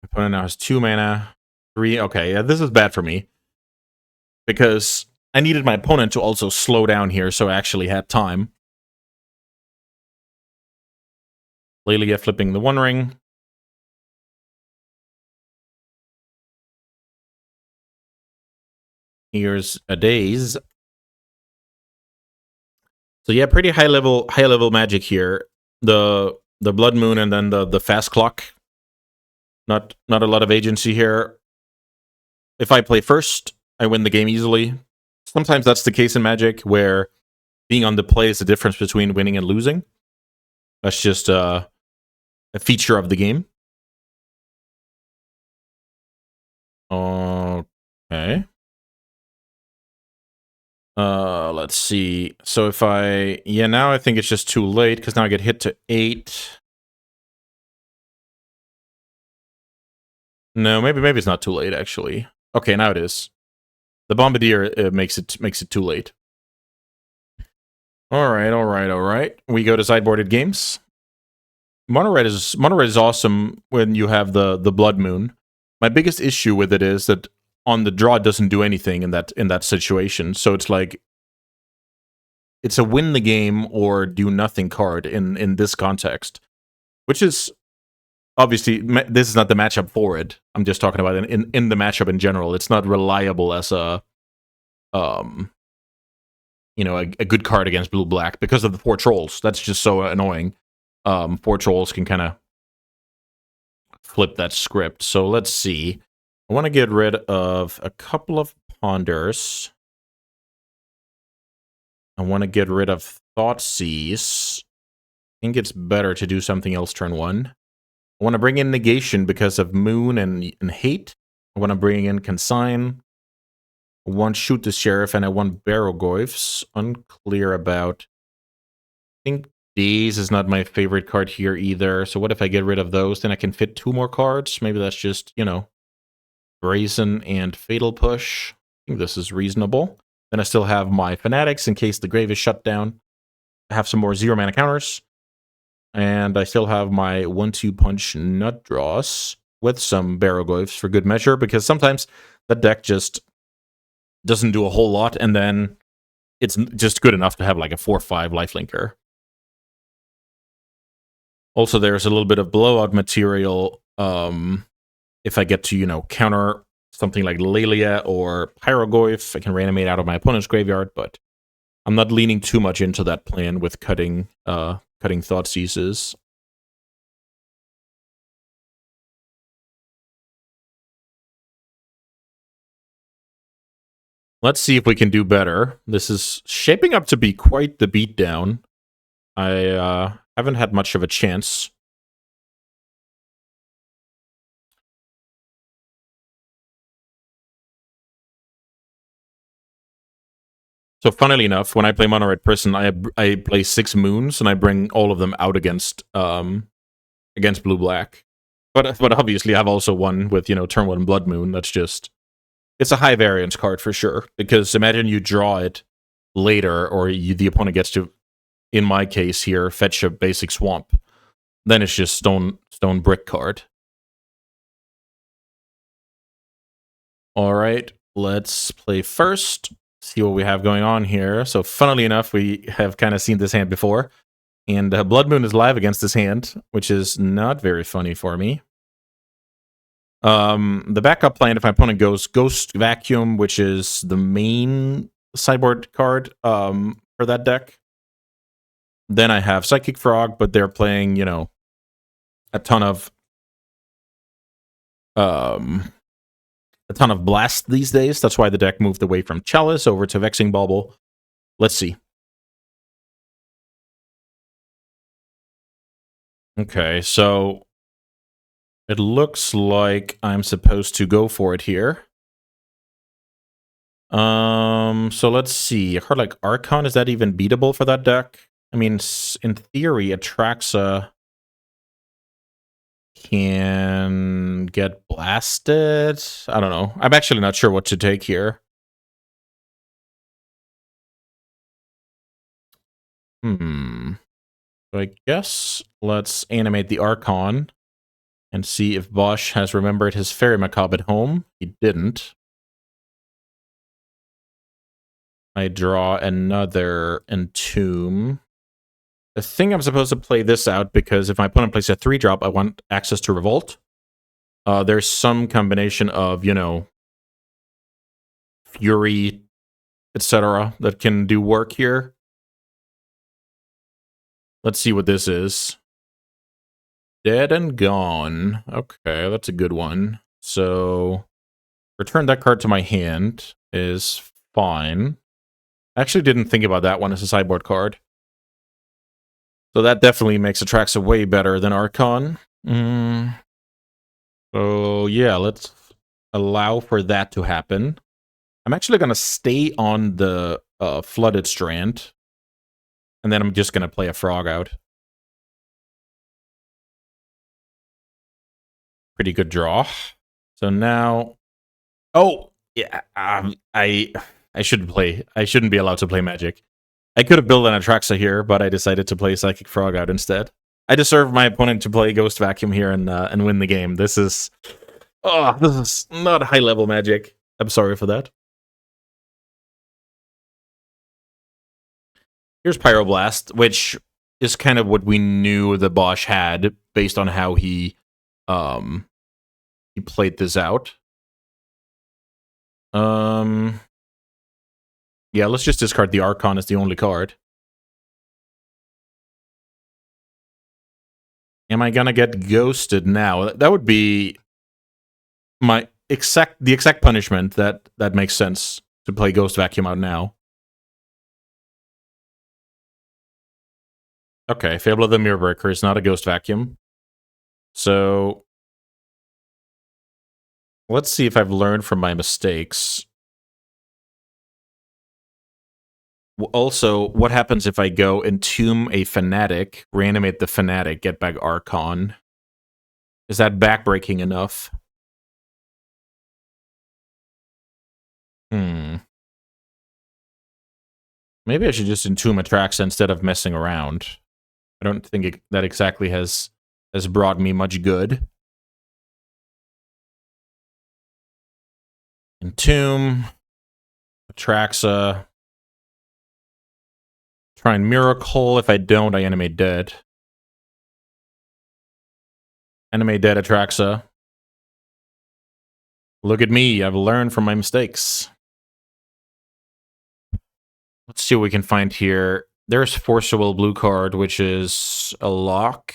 My opponent now has 2 mana. 3, okay, yeah, this is bad for me. Because I needed my opponent to also slow down here, so I actually had time. Lelia flipping the One Ring. Here's a Daze. So yeah, pretty high level magic here. The Blood Moon and then the fast clock. Not a lot of agency here. If I play first, I win the game easily. Sometimes that's the case in Magic, where being on the play is the difference between winning and losing. That's just a feature of the game. Okay. Let's see. So if yeah, now I think it's just too late, because now I get hit to 8. No, maybe it's not too late, actually. Okay, now it is. The Bombardier makes it too late. All right. We go to sideboarded games. Mono red is awesome when you have the Blood Moon. My biggest issue with it is that on the draw it doesn't do anything in that situation. So it's like it's a win the game or do nothing card in this context, which is obviously this is not the matchup for it. I'm just talking about in the matchup in general. It's not reliable as a you know, a good card against blue-black because of the 4 Trolls. That's just so annoying. 4 Trolls can kind of flip that script. So let's see. I want to get rid of a couple of Ponders. I want to get rid of Thoughtseize. I think it's better to do something else turn 1. I want to bring in Negation because of Moon and Hate. I want to bring in Consign. I want Shoot the Sheriff, and I want Barrogoyfs. Unclear about... I think Daze is not my favorite card here either. So what if I get rid of those? Then I can fit 2 more cards. Maybe that's just, you know, Brazen and Fatal Push. I think this is reasonable. Then I still have my Fanatics in case the grave is shut down. I have some more 0-mana counters. And I still have my 1-2 punch nut draws with some Barrogoyfs for good measure, because sometimes the deck just doesn't do a whole lot, and then it's just good enough to have like a 4-5 lifelinker. Also, there's a little bit of blowout material if I get to, you know, counter something like Lelia or Pyrogoyf. I can reanimate out of my opponent's graveyard, but I'm not leaning too much into that plan with cutting Thoughtseizes. Let's see if we can do better. This is shaping up to be quite the beatdown. I haven't had much of a chance. So funnily enough, when I play Mono Red Prison, I play 6 moons and I bring all of them out against blue black. But obviously I've also won with, you know, turn 1 Blood Moon. That's just, it's a high variance card for sure, because imagine you draw it later, or the opponent gets to, in my case here, fetch a basic swamp. Then it's just stone brick card. All right, let's play first. See what we have going on here. So funnily enough, we have kind of seen this hand before. And Blood Moon is live against this hand, which is not very funny for me. The backup plan, if my opponent goes Ghost Vacuum, which is the main sideboard card for that deck, then I have Psychic Frog, but they're playing, you know, a ton of a ton of blast these days. That's why the deck moved away from Chalice over to Vexing Bauble. Let's see. Okay, so it looks like I'm supposed to go for it here. So let's see. A card like Archon, is that even beatable for that deck? I mean, in theory, Atraxa can get blasted. I don't know. I'm actually not sure what to take here. So I guess let's animate the Archon and see if Bosch has remembered his Fairy Macabre at home. He didn't. I draw another Entomb. I think I'm supposed to play this out because if my opponent plays a 3-drop, I want access to Revolt. There's some combination of, you know, Fury, etc. that can do work here. Let's see what this is. Dead and Gone. Okay, that's a good one. So, return that card to my hand is fine. I actually didn't think about that one as a sideboard card. So that definitely makes Atraxa way better than Archon. So yeah, let's allow for that to happen. I'm actually going to stay on the Flooded Strand. And then I'm just going to play a Frog out. Pretty good draw. So now... Oh! Yeah, I shouldn't be allowed to play Magic. I could have built an Atraxa here, but I decided to play Psychic Frog out instead. I deserve my opponent to play Ghost Vacuum here and win the game. This is not high-level Magic. I'm sorry for that. Here's Pyroblast, which is kind of what we knew the Bosch had based on how he played this out. Yeah, let's just discard the Archon as the only card. Am I gonna get ghosted now? That would be the exact punishment that makes sense to play Ghost Vacuum out now. Okay, Fable of the Mirrorbreaker is not a Ghost Vacuum. So let's see if I've learned from my mistakes. Also, what happens if I go Entomb a Fanatic, reanimate the Fanatic, get back Archon? Is that backbreaking enough? Maybe I should just Entomb Atraxa instead of messing around. I don't think that exactly has brought me much good. Entomb, Atraxa. Try and Miracle. If I don't, I animate dead. Animate dead Atraxa. Look at me, I've learned from my mistakes. Let's see what we can find here. There's Force Will blue card, which is a lock.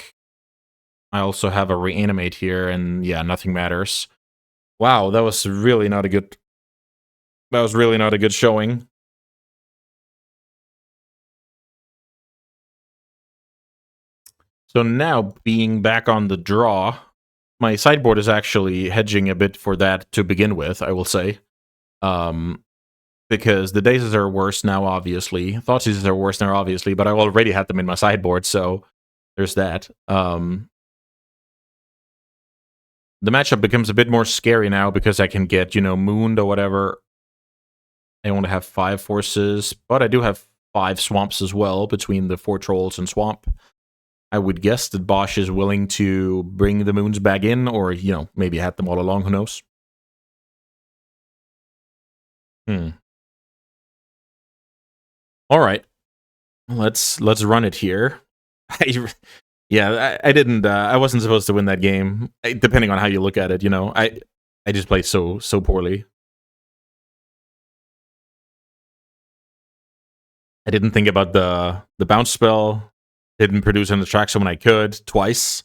I also have a Reanimate here, and yeah, nothing matters. Wow, that was really not a good... That was really not a good showing. So now, being back on the draw, my sideboard is actually hedging a bit for that to begin with, I will say. Because the Dazes are worse now, obviously. Thoughtseizes are worse now, obviously, but I already had them in my sideboard, so there's that. The matchup becomes a bit more scary now because I can get, you know, Mooned or whatever. I only have 5 forces, but I do have 5 swamps as well between the 4 trolls and swamp. I would guess that Bosch is willing to bring the moons back in, or, you know, maybe had them all along, who knows? All right. Let's run it here. I didn't I wasn't supposed to win that game. Depending on how you look at it, you know. I just played so poorly. I didn't think about the bounce spell. Didn't produce an attraction when I could twice.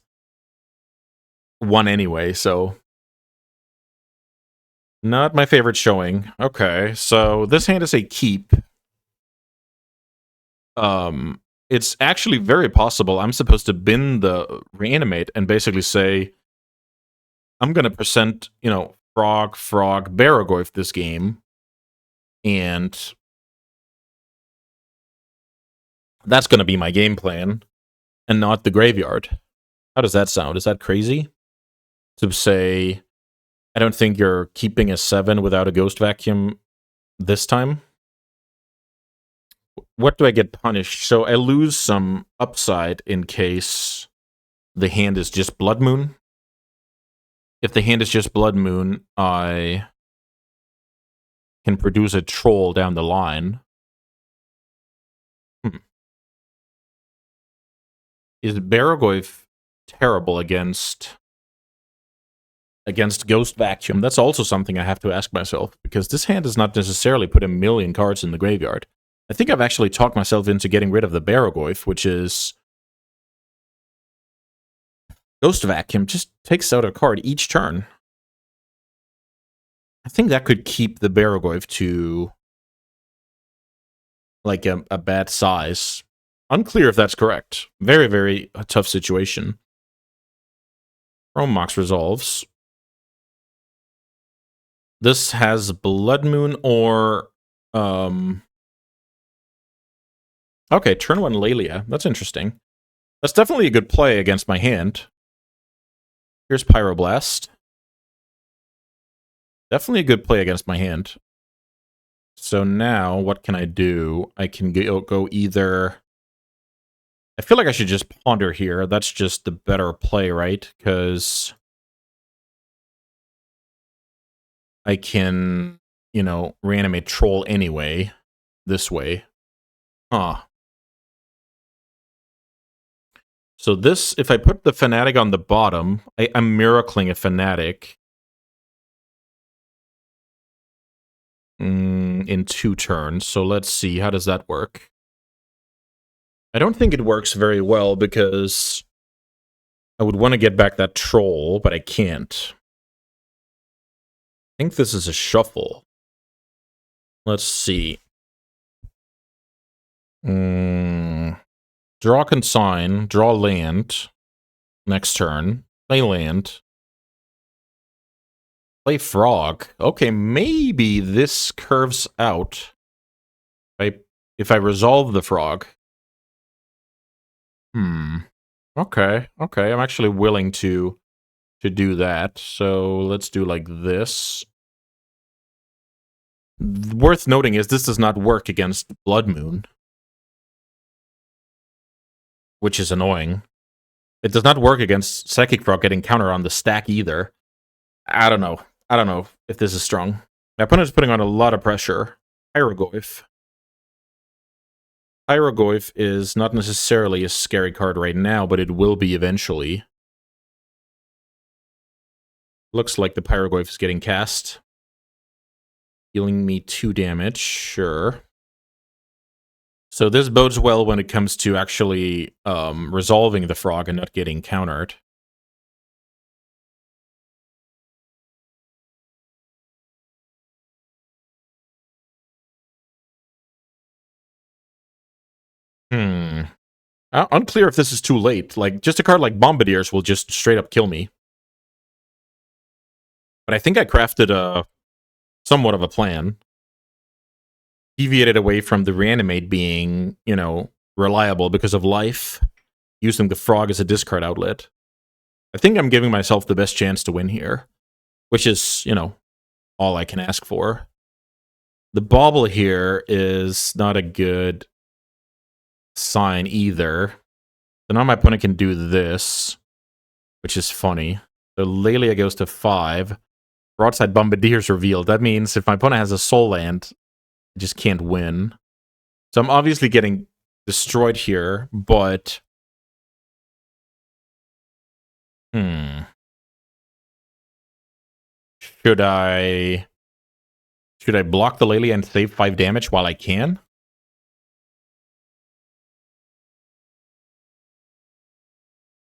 One anyway, so Not my favorite showing. Okay, so this hand is a keep. It's actually very possible I'm supposed to bin the reanimate and basically say, I'm gonna present, frog, Baragoyf this game, and that's gonna be my game plan, and not the graveyard. How does that sound? Is that crazy? To say, I don't think you're keeping a 7 without a Ghost Vacuum this time? What do I get punished? So I lose some upside in case the hand is just Blood Moon. If the hand is just Blood Moon, I can produce a troll down the line. Is Baragoyf terrible against Ghost Vacuum? That's also something I have to ask myself, because this hand does not necessarily put a million cards in the graveyard. I think I've actually talked myself into getting rid of the Baragoyf, which is Ghost Vacuum just takes out a card each turn. I think that could keep the Baragoyf to like a bad size. Unclear if that's correct. Very, very tough situation. Chrome Mox resolves. This has Blood Moon or okay, turn 1 Lelia. That's interesting. That's definitely a good play against my hand. Here's Pyroblast. Definitely a good play against my hand. So now, what can I do? I can go either... I feel like I should just ponder here. That's just the better play, right? Because I can, reanimate Troll anyway. This way. Huh. So this, if I put the Fanatic on the bottom, I'm miracling a Fanatic in 2 turns. So let's see, how does that work? I don't think it works very well because I would want to get back that Troll, but I can't. I think this is a shuffle. Let's see. Draw Consign, draw land. Next turn. Play land. Play Frog. Okay, maybe this curves out. If I resolve the Frog. Okay, I'm actually willing to do that. So let's do like this. Worth noting is this does not work against Blood Moon, which is annoying. It does not work against Psychic Frog getting counter on the stack either. I don't know. I don't know if this is strong. My opponent is putting on a lot of pressure. Pyrogoyf. Pyrogoyf is not necessarily a scary card right now, but it will be eventually. Looks like the Pyrogoyf is getting cast. Dealing me 2 damage, sure. So this bodes well when it comes to actually resolving the Frog and not getting countered. Unclear if this is too late. Like, just a card like Bombardiers will just straight up kill me. But I think I crafted somewhat of a plan. Deviated away from the Reanimate being, reliable because of life. Using the Frog as a discard outlet. I think I'm giving myself the best chance to win here. Which is, all I can ask for. The bauble here is not a good sign either. So now my opponent can do this, which is funny. So Lelia goes to 5. Broadside Bombardiers revealed. That means if my opponent has a soul land, I just can't win. So I'm obviously getting destroyed here, but... Should I block the Lelia and save 5 damage while I can?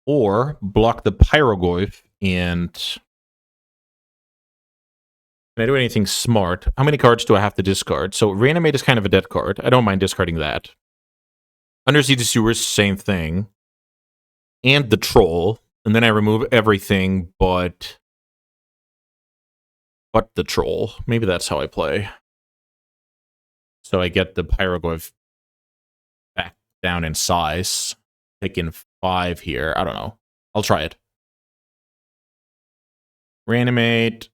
Or block the Pyrogoyf and Can I do anything smart? How many cards do I have to discard? So Reanimate is kind of a dead card. I don't mind discarding that. Undersea the Sewers, same thing. And the Troll. And then I remove everything but the Troll. Maybe that's how I play. So I get the Pyroglyph back down in size. Taking 5 here. I don't know. I'll try it. Reanimate.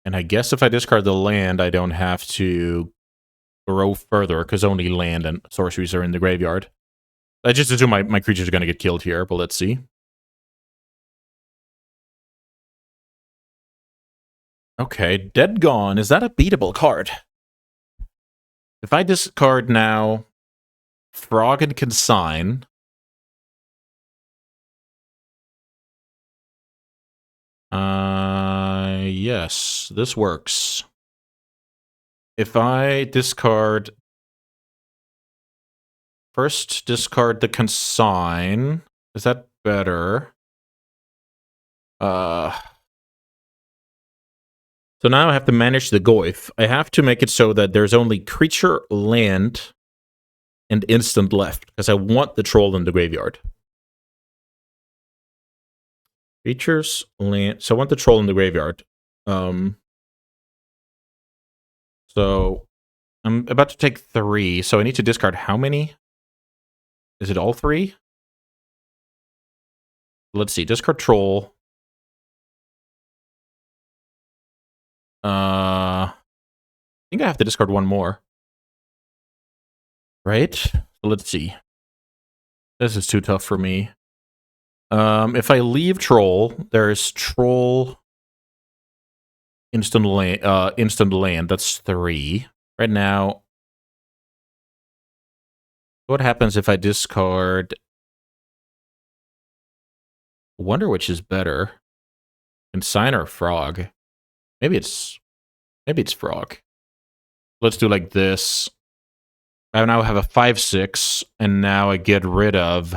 And I guess if I discard the land, I don't have to grow further, because only land and sorceries are in the graveyard. I just assume my creatures are going to get killed here, but let's see. Okay, Dead Gone. Is that a beatable card? If I discard now Frog and Consign, yes, this works. If I discard... First, discard the Consign. Is that better? So now I have to manage the Goyf. I have to make it so that there's only creature, land, and instant left, because I want the Troll in the graveyard. Creatures, land... So I want the Troll in the graveyard. So I'm about to take 3, so I need to discard how many? Is it all 3? Let's see, discard Troll. I think I have to discard 1 more. Right? So let's see. This is too tough for me. If I leave Troll, there's Troll instant land. That's 3. Right now, what happens if I discard... I wonder which is better. Consign or Frog? Maybe it's Frog. Let's do like this. I now have a 5/6, and now I get rid of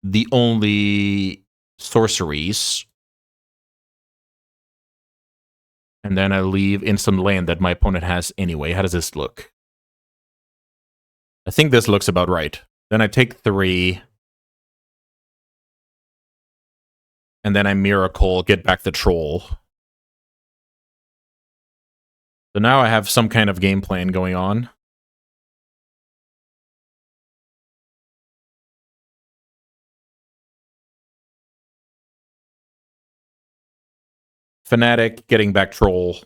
the only sorceries. And then I leave instant land that my opponent has anyway. How does this look? I think this looks about right. Then I take 3. And then I Miracle, get back the Troll. So now I have some kind of game plan going on. Fanatic, getting back Troll.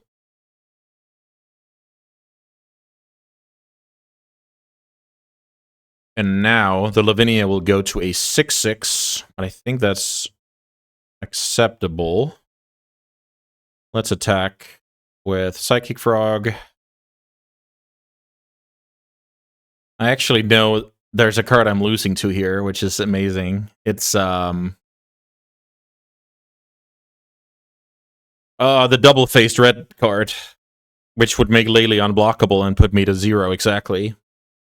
And now the Lavinia will go to a 6/6, but I think that's acceptable. Let's attack with Psychic Frog. I actually know there's a card I'm losing to here, which is amazing. It's the double-faced red card, which would make Lele unblockable and put me to 0 exactly.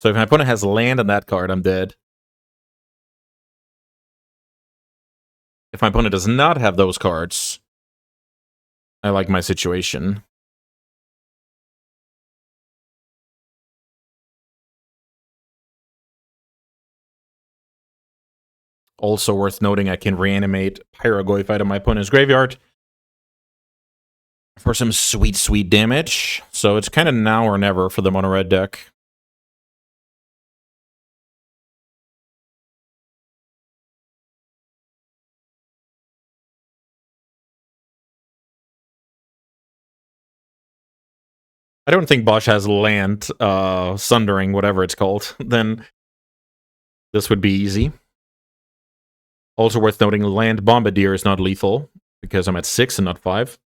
So if my opponent has land on that card, I'm dead. If my opponent does not have those cards, I like my situation. Also worth noting, I can reanimate Pyrogoyf out of my opponent's graveyard for some sweet, sweet damage. So it's kind of now or never for the mono-red deck. I don't think Bosch has land, Sundering, whatever it's called. Then this would be easy. Also worth noting, land Bombardier is not lethal, because I'm at 6 and not 5.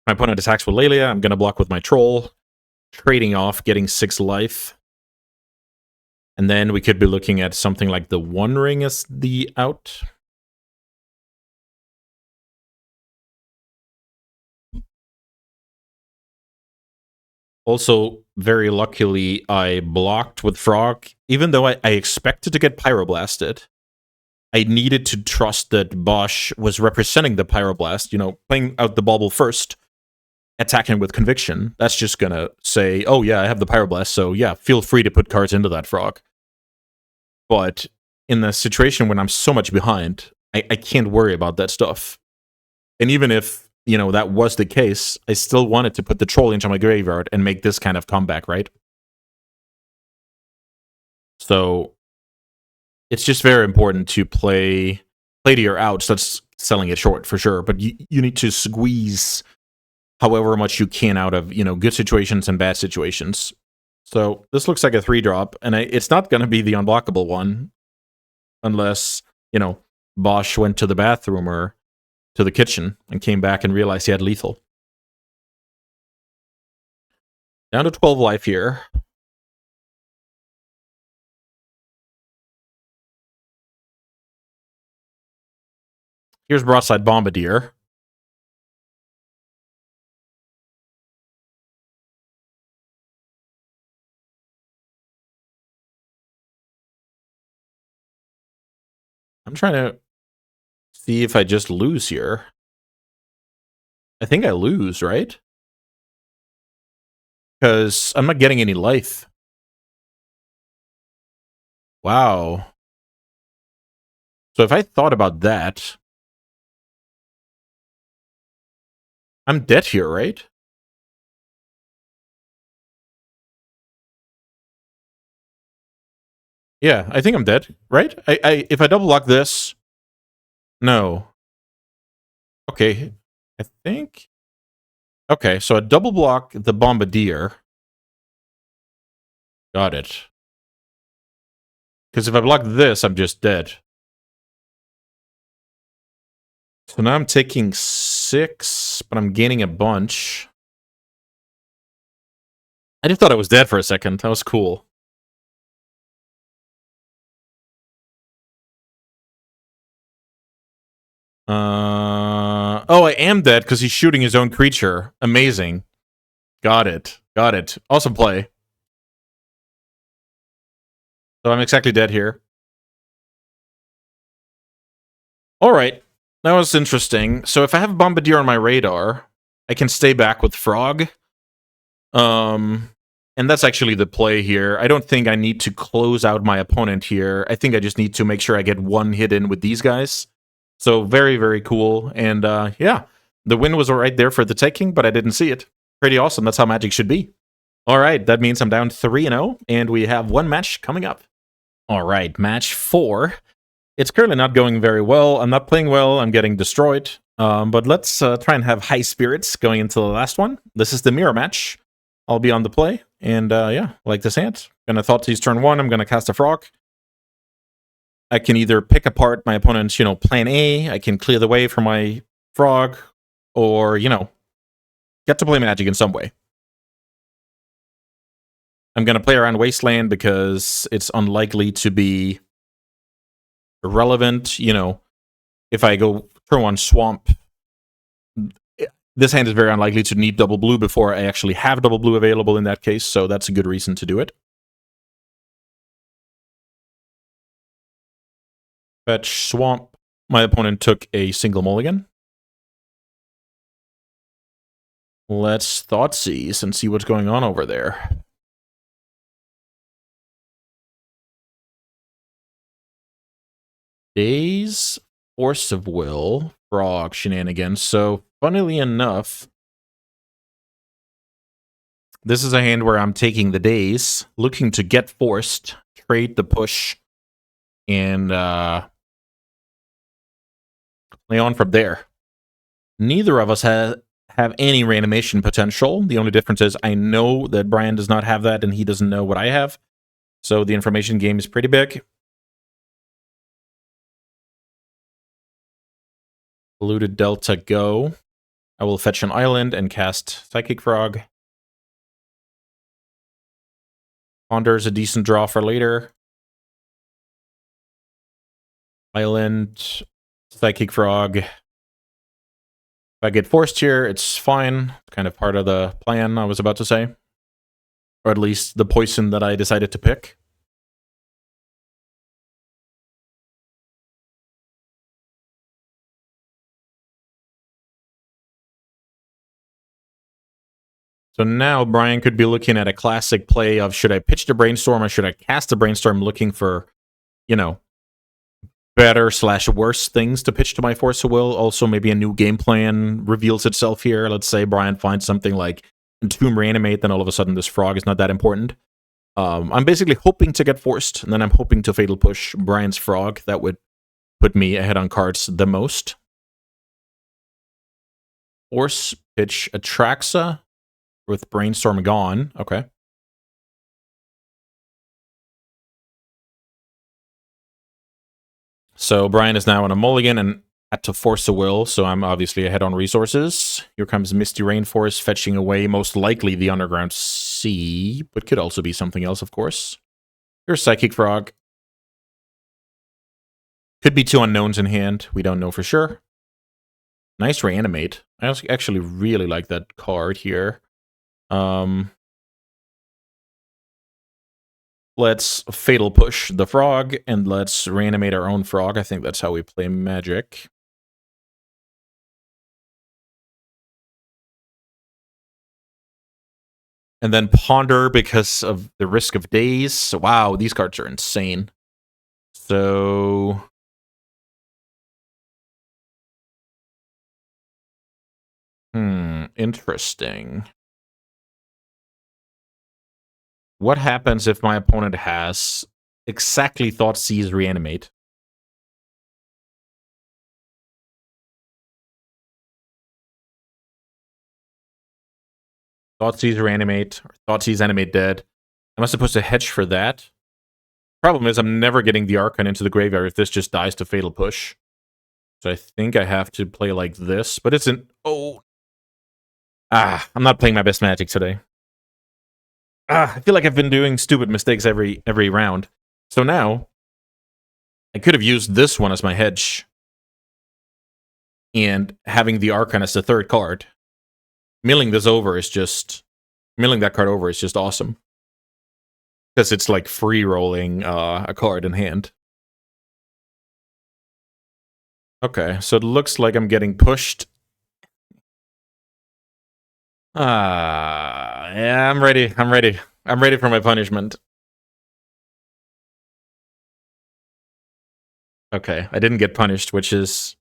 My opponent attacks with Lelia, I'm going to block with my Troll, trading off, getting 6 life. And then we could be looking at something like the One Ring as the out. Also, very luckily, I blocked with Frog, even though I expected to get Pyroblasted. I needed to trust that Bosch was representing the Pyroblast, you know, playing out the bauble first, attacking with conviction. That's just gonna say, oh yeah, I have the Pyroblast, so yeah, feel free to put cards into that frog. But in the situation when I'm so much behind, I can't worry about that stuff. And even if, you know, that was the case, I still wanted to put the troll into my graveyard and make this kind of comeback, right? So it's just very important to play to your outs. That's selling it short for sure. But you need to squeeze however much you can out of, you know, good situations and bad situations. So this looks like a 3-drop, and it's not going to be the unblockable one unless, you know, Bosch went to the bathroom or to the kitchen and came back and realized he had lethal. Down to 12 life here. Here's Broadside Bombardier. I'm trying to see if I just lose here. I think I lose, right? Because I'm not getting any life. Wow. So if I thought about that, I'm dead here, right? Yeah, I think I'm dead, right? If I double block this, no. Okay, I think. Okay, so I double block the Bombardier. Got it. Because if I block this, I'm just dead. So now I'm taking 6, but I'm gaining a bunch. I just thought I was dead for a second. That was cool. Oh, I am dead because he's shooting his own creature. Amazing. Got it. Got it. Awesome play. So I'm exactly dead here. All right. That was interesting. So if I have Bombardier on my radar, I can stay back with Frog. And that's actually the play here. I don't think I need to close out my opponent here. I think I just need to make sure I get one hit in with these guys. So very, very cool. And yeah, the win was right there for the taking, but I didn't see it. Pretty awesome. That's how Magic should be. All right, that means I'm down 3-0, and we have one match coming up. All right, match 4. It's currently not going very well. I'm not playing well. I'm getting destroyed. But let's try and have high spirits going into the last one. This is the mirror match. I'll be on the play. And yeah, like this hand. Gonna Thoughtseize turn 1. I'm gonna cast a frog. I can either pick apart my opponent's, you know, plan A. I can clear the way for my frog. Or, you know, get to play Magic in some way. I'm gonna play around Wasteland because it's unlikely to be relevant. You know, if I go turn 1 Swamp, this hand is very unlikely to need double blue before I actually have double blue available in that case, so that's a good reason to do it. Fetch Swamp. My opponent took a single mulligan. Let's Thoughtseize and see what's going on over there. Days, Force of Will, Frog shenanigans. So, funnily enough, this is a hand where I'm taking the days, looking to get forced, trade the push, and play on from there. Neither of us have any reanimation potential. The only difference is I know that Brian does not have that, and he doesn't know what I have. So the information game is pretty big. Polluted Delta, go. I will fetch an island and cast Psychic Frog. Ponder is a decent draw for later. Island, Psychic Frog. If I get forced here, it's fine. It's kind of part of the plan I was about to say. Or at least the poison that I decided to pick. So now Brian could be looking at a classic play of, should I pitch the Brainstorm or should I cast the Brainstorm, looking for, you know, better/worse things to pitch to my Force of Will. Also, maybe a new game plan reveals itself here. Let's say Brian finds something like Entomb Reanimate, then all of a sudden this frog is not that important. I'm basically hoping to get forced, and then I'm hoping to Fatal Push Brian's frog. That would put me ahead on cards the most. Force pitch Atraxa with Brainstorm gone. Okay. So Brian is now on a mulligan and had to force a will, so I'm obviously ahead on resources. Here comes Misty Rainforest, fetching away most likely the Underground Sea, but could also be something else, of course. Here's Psychic Frog. Could be 2 unknowns in hand. We don't know for sure. Nice Reanimate. I actually really like that card here. Let's Fatal Push the frog, and let's Reanimate our own frog. I think that's how we play Magic. And then Ponder because of the Risk of Days. Wow, these cards are insane. So... interesting. What happens if my opponent has exactly Thoughtseize Reanimate? Thoughtseize Reanimate, or Thoughtseize Animate Dead. Am I supposed to hedge for that? Problem is, I'm never getting the Archon into the graveyard if this just dies to Fatal Push. So I think I have to play like this, but it's an... Oh! I'm not playing my best Magic today. I feel like I've been doing stupid mistakes every round. So now, I could have used this one as my hedge. And having the Archon as the 3rd card. Milling that card over is just awesome. Because it's like free rolling a card in hand. Okay, so it looks like I'm getting pushed. Yeah, I'm ready. I'm ready for my punishment. Okay, I didn't get punished, which is...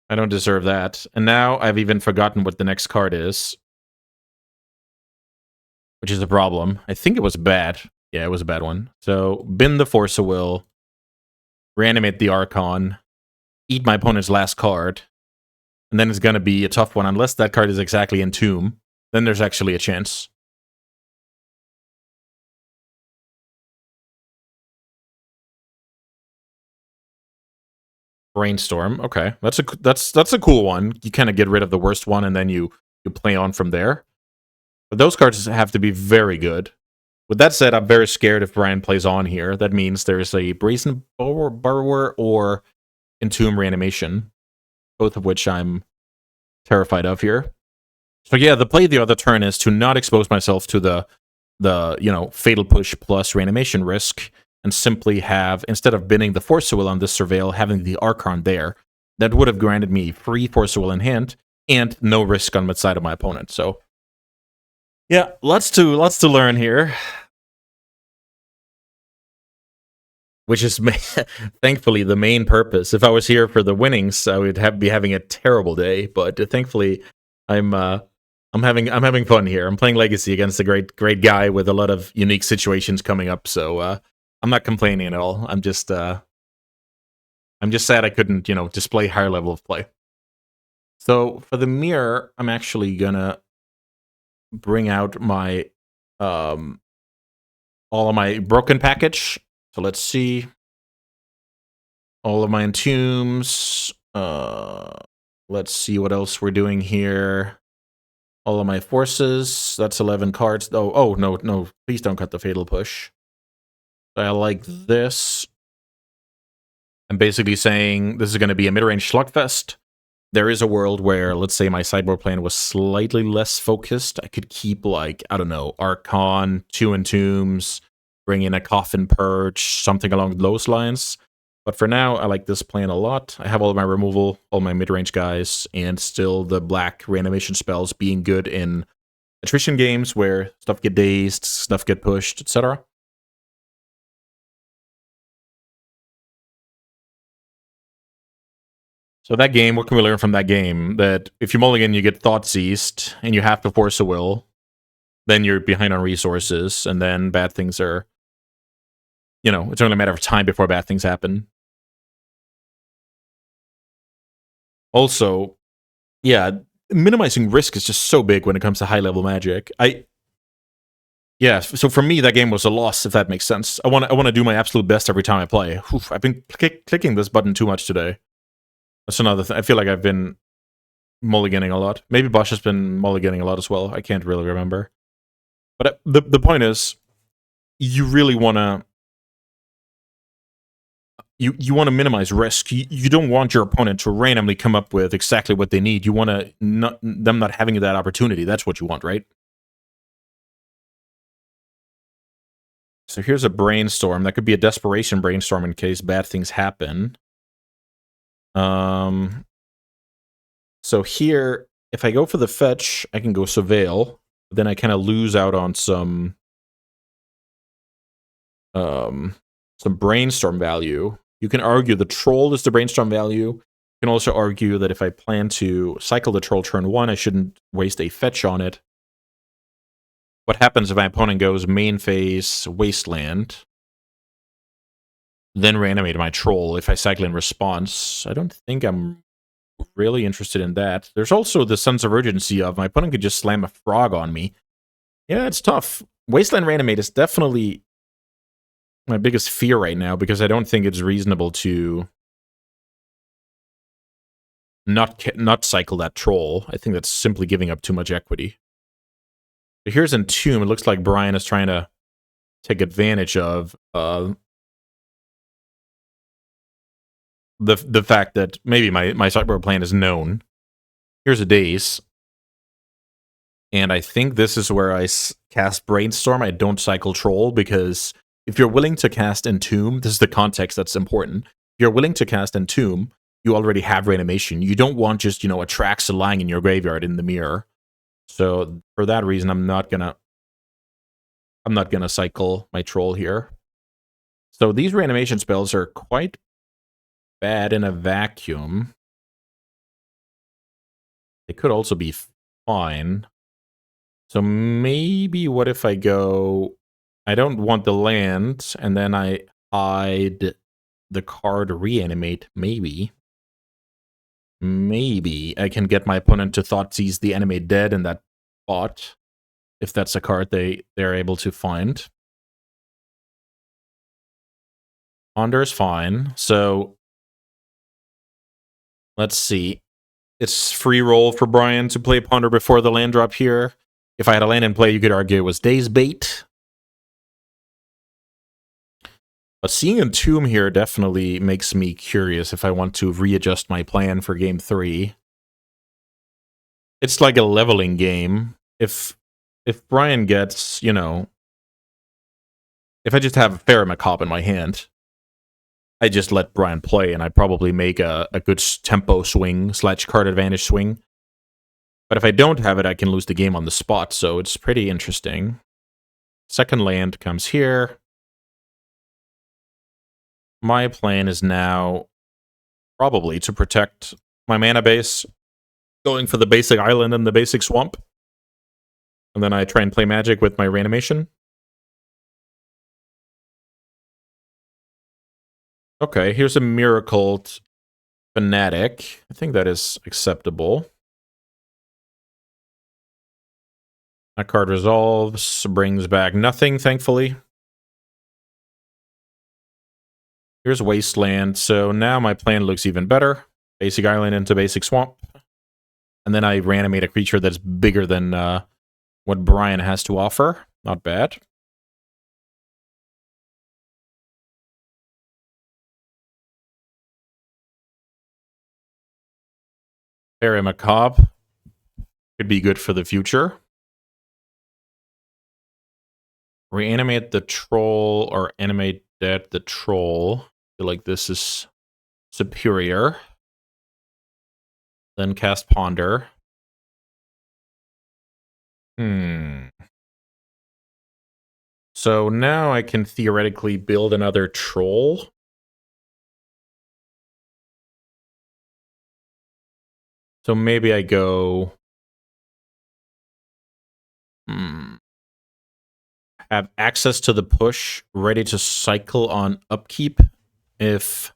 I don't deserve that. And now I've even forgotten what the next card is. Which is a problem. I think it was bad. Yeah, it was a bad one. So, bin the Force of Will. Reanimate the Archon. Eat my opponent's last card. And then it's going to be a tough one. Unless that card is exactly Entomb, then there's actually a chance. Brainstorm. Okay, that's a cool one. You kind of get rid of the worst one, and then you play on from there. But those cards have to be very good. With that said, I'm very scared if Brian plays on here. That means there's a Brazen Burrower or Entomb Reanimation, both of which I'm terrified of here. So yeah, the play the other turn is to not expose myself to the Fatal Push plus Reanimation risk, and simply have, instead of binning the Force of Will on this Surveil, having the Archon there. That would have granted me free Force of Will in hand, and no risk on the side of my opponent. So, yeah, lots to learn here. Which is, thankfully, the main purpose. If I was here for the winnings, I would be having a terrible day. But thankfully, I'm having fun here. I'm playing Legacy against a great guy with a lot of unique situations coming up. So I'm not complaining at all. I'm just sad I couldn't, display higher level of play. So for the mirror, I'm actually gonna bring out my all of my broken package. So let's see. All of my Entombs. Let's see what else we're doing here. All of my forces. That's 11 cards. Oh, no. Please don't cut the Fatal Push. I like this. I'm basically saying this is going to be a mid-range slugfest. There is a world where, let's say my sideboard plan was slightly less focused. I could keep, like, I don't know, Archon, 2 Entombs, bring in a Coffin Purge, something along those lines. But for now, I like this plan a lot. I have all of my removal, all my mid-range guys, and still the black reanimation spells being good in attrition games where stuff get dazed, stuff get pushed, etc. So that game, what can we learn from that game? That if you mulligan, you get Thought Seized, and you have to force a will, then you're behind on resources, and then bad things are, it's only a matter of time before bad things happen. Also, yeah, minimizing risk is just so big when it comes to high-level Magic. Yeah, so for me, that game was a loss, if that makes sense. I want to do my absolute best every time I play. Oof, I've been clicking this button too much today. That's another thing. I feel like I've been mulliganing a lot. Maybe Bosch has been mulliganing a lot as well. I can't really remember. But the point is, you really want to... You want to minimize risk. You don't want your opponent to randomly come up with exactly what they need. You want them not having that opportunity. That's what you want, right? So here's a brainstorm. That could be a desperation brainstorm in case bad things happen. So here, if I go for the fetch, I can go Surveil. Then I kind of lose out on some brainstorm value. You can argue the troll is the brainstorm value. You can also argue that if I plan to cycle the troll turn 1, I shouldn't waste a fetch on it. What happens if my opponent goes main phase Wasteland, then reanimate my troll if I cycle in response? I don't think I'm really interested in that. There's also the sense of urgency of my opponent could just slam a frog on me. Yeah, it's tough. Wasteland Reanimate is definitely my biggest fear right now because I don't think it's reasonable to not cycle that troll. I think that's simply giving up too much equity. But here's Entomb. It looks like Brian is trying to take advantage of the fact that maybe my sideboard plan is known. Here's a Daze. And I think this is where I cast Brainstorm. I don't cycle Troll because if you're willing to cast Entomb, this is the context that's important. If you're willing to cast Entomb, you already have Reanimation. You don't want just, a Traxa lying in your graveyard in the mirror. So for that reason, I'm not gonna cycle my Troll here. So these Reanimation spells are quite bad in a vacuum. They could also be fine. So maybe what if I go... I don't want the land, and then I hide the card Reanimate, maybe. Maybe I can get my opponent to Thoughtseize the enemy dead in that spot, if that's a card they're able to find. Ponder is fine, so... Let's see. It's free roll for Brian to play Ponder before the land drop here. If I had a land in play, you could argue it was Daze Bait. But seeing Entomb here definitely makes me curious if I want to readjust my plan for game 3. It's like a leveling game. If Brian gets, if I just have a Fair Macabre in my hand, I just let Brian play, and I probably make a good tempo swing / card advantage swing. But if I don't have it, I can lose the game on the spot, so it's pretty interesting. Second land comes here. My plan is now probably to protect my mana base, going for the basic island and the basic swamp. And then I try and play Magic with my Reanimation. Okay, here's a Miracled Fanatic. I think that is acceptable. That card resolves, brings back nothing, thankfully. Here's Wasteland, so now my plan looks even better. Basic island into basic swamp. And then I reanimate a creature that's bigger than what Brian has to offer. Not bad. Fair Macabre could be good for the future. Reanimate the troll or animate dead the troll. feel like this is superior. Then cast Ponder. So now I can theoretically build another troll. So maybe I go... have access to the push, ready to cycle on upkeep if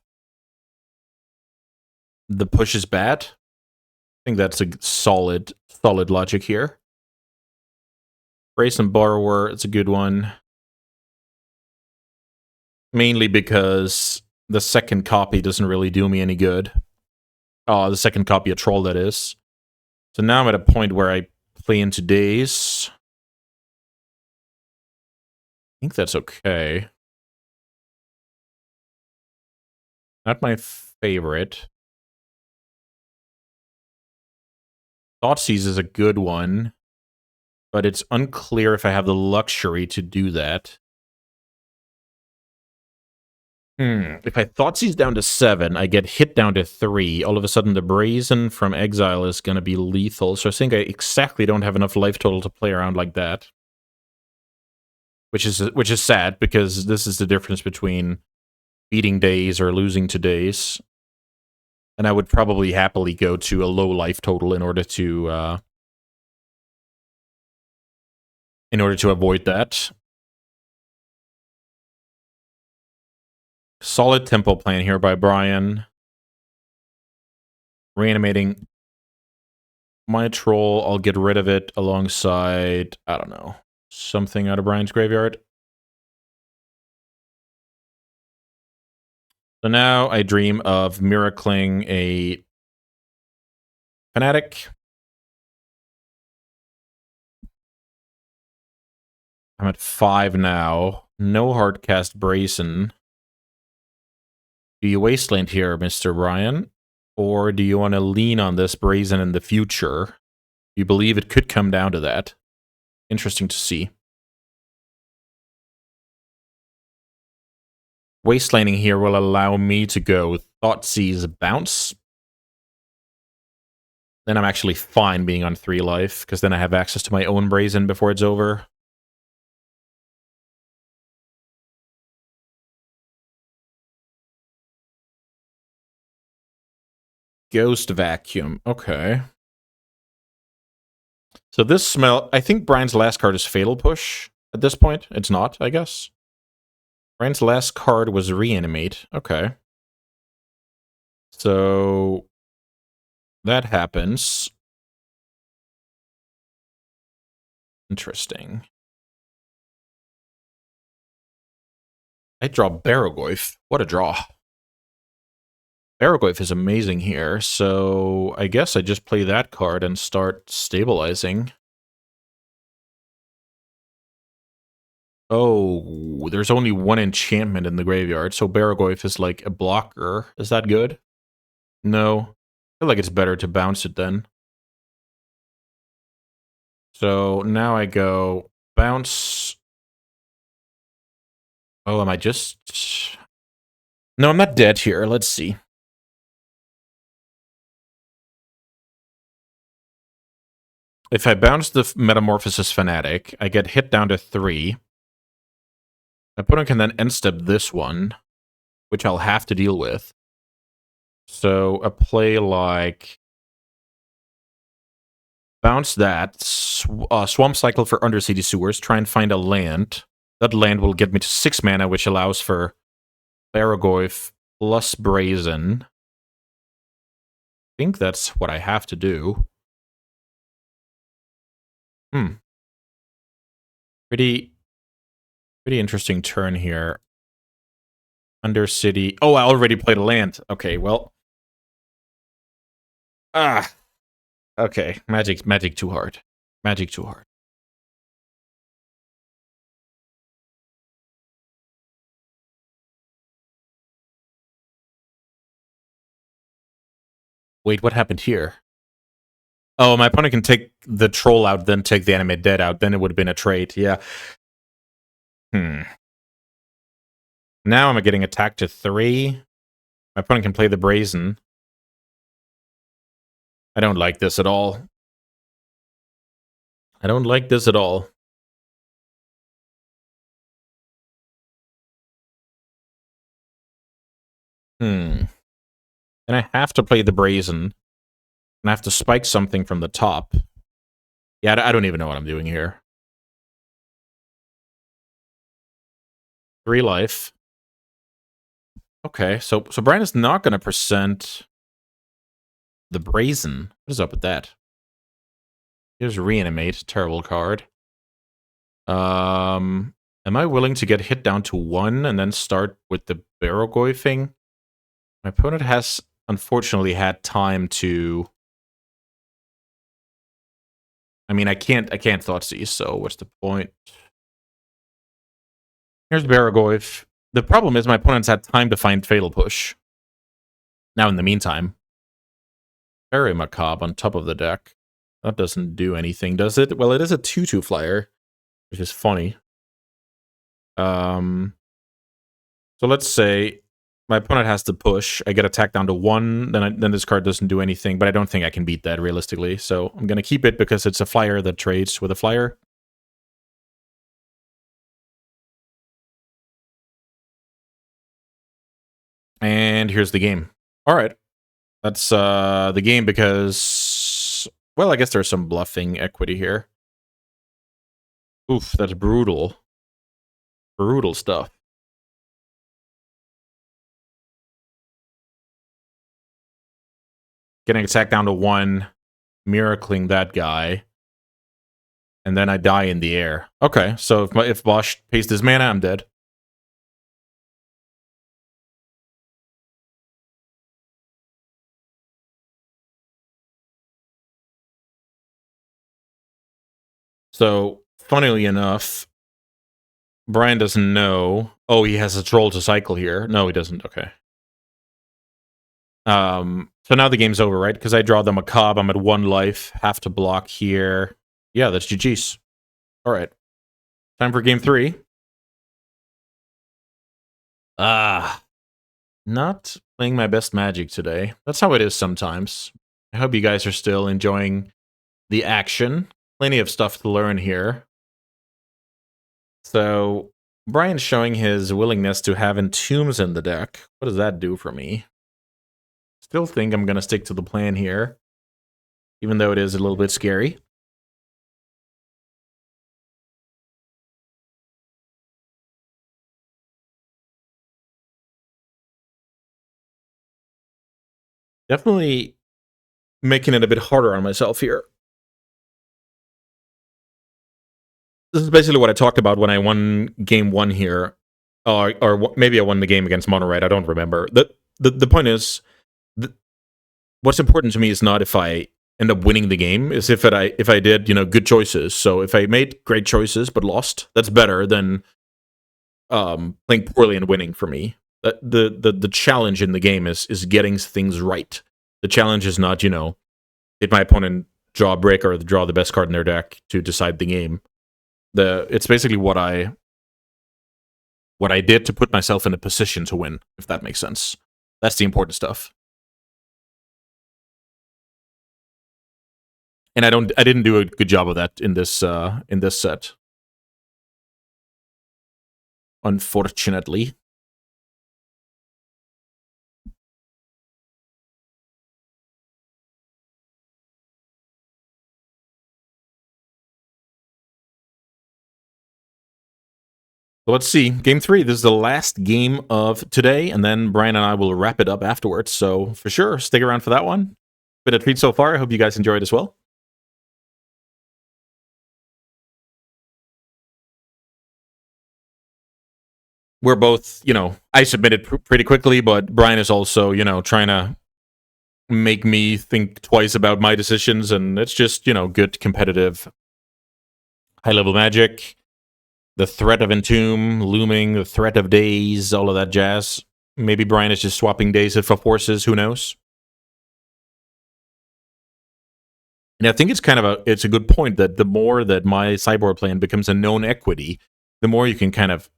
the push is bad. I think that's a solid logic here. Raise and Borrower, it's a good one. Mainly because the second copy doesn't really do me any good. Oh, the second copy of Troll, that is. So now I'm at a point where I play into Daze. I think that's okay. Not my favorite. Thoughtseize is a good one, but it's unclear if I have the luxury to do that. If I Thoughtseize down to 7, I get hit down to 3. All of a sudden, the Brazen from Exile is going to be lethal. So I think I exactly don't have enough life total to play around like that. Which is sad, because this is the difference between beating Daze or losing to Daze. And I would probably happily go to a low life total in order to avoid that. Solid tempo plan here by Brian. Reanimating my troll. I'll get rid of it alongside, I don't know, something out of Brian's graveyard. So now I dream of miracling a Fanatic. I'm at 5 now. No hardcast Brazen. Do you Wasteland here, Mr. Brian? Or do you want to lean on this Brazen in the future? You believe it could come down to that? Interesting to see. Wastelanding here will allow me to go Thoughtseize Bounce. Then I'm actually fine being on 3 life, because then I have access to my own Brazen before it's over. Ghost Vacuum. Okay. So this smell... I think Brian's last card is Fatal Push at this point. It's not, I guess. Brian's last card was Reanimate. Okay. So... that happens. Interesting. I draw Barrogoyf. What a draw. Barrogoyf is amazing here, so I guess I just play that card and start stabilizing. Oh, there's only 1 enchantment in the graveyard, so Barrogoyf is like a blocker. Is that good? No. I feel like it's better to bounce it then. So now I go bounce. Oh, am I just... No, I'm not dead here. Let's see. If I bounce the Metamorphosis Fanatic, I get hit down to 3. My opponent can then end step this one, which I'll have to deal with. So a play like... bounce that, Swamp Cycle for Undercity Sewers, try and find a land. That land will get me to 6 mana, which allows for Barrogoyf plus Brazen. I think that's what I have to do. Pretty interesting turn here. Undercity. Oh, I already played a land. Okay, well. Okay. Magic too hard. Magic too hard. Wait, what happened here? Oh, my opponent can take the troll out, then take the Animate Dead out. Then it would have been a trade. Yeah. Now I'm getting attacked to 3. My opponent can play the Brazen. I don't like this at all. I don't like this at all. And I have to play the Brazen. And I have to spike something from the top. Yeah, I don't even know what I'm doing here. 3 life. Okay, so Brian is not going to present the Brazen. What is up with that? Here's Reanimate, terrible card. Am I willing to get hit down to 1 and then start with the Barrowgoy thing? My opponent has unfortunately had time to... I mean, I can't Thoughtseize, so what's the point? Here's Barrowgoy. The problem is my opponent's had time to find Fatal Push. Now, in the meantime, very macabre on top of the deck. That doesn't do anything, does it? Well, it is a 2/2 flyer, which is funny. So let's say my opponent has to push. I get attacked down to 1, then this card doesn't do anything, but I don't think I can beat that realistically. So I'm going to keep it because it's a flyer that trades with a flyer. And here's the game. All right. That's the game because, well, I guess there's some bluffing equity here. Oof, that's brutal. Brutal stuff. Getting attacked down to 1, miracling that guy, and then I die in the air. Okay, so if Bosch pays his mana, I'm dead. So, funnily enough, Brian doesn't know. Oh, he has a troll to cycle here. No, he doesn't. Okay. So now the game's over, right? Because I draw the Macabre. I'm at 1 life. Have to block here. Yeah, that's GG's. All right. Time for game 3. Not playing my best Magic today. That's how it is sometimes. I hope you guys are still enjoying the action. Plenty of stuff to learn here. So, Brian's showing his willingness to have Entombs in the deck. What does that do for me? Still think I'm going to stick to the plan here, even though it is a little bit scary. Definitely making it a bit harder on myself here. This is basically what I talked about when I won game 1 here. Or maybe I won the game against Mono Red. I don't remember. The point is, what's important to me is not if I end up winning the game, is if I did, good choices. So if I made great choices but lost, that's better than playing poorly and winning for me. The challenge in the game is getting things right. The challenge is not, did my opponent draw a brick or draw the best card in their deck to decide the game. It's basically what I did to put myself in a position to win, if that makes sense. That's the important stuff. And I didn't do a good job of that in this set. Unfortunately. So let's see. Game 3. This is the last game of today, and then Brian and I will wrap it up afterwards. So for sure, stick around for that one. Been a treat so far. I hope you guys enjoyed as well. We're both, I submitted pretty quickly, but Brian is also, trying to make me think twice about my decisions, and it's just, good competitive high-level Magic. The threat of Entomb looming, the threat of Days, all of that jazz. Maybe Brian is just swapping Days for forces, who knows? And I think it's a good point that the more that my sideboard plan becomes a known equity, the more you can kind of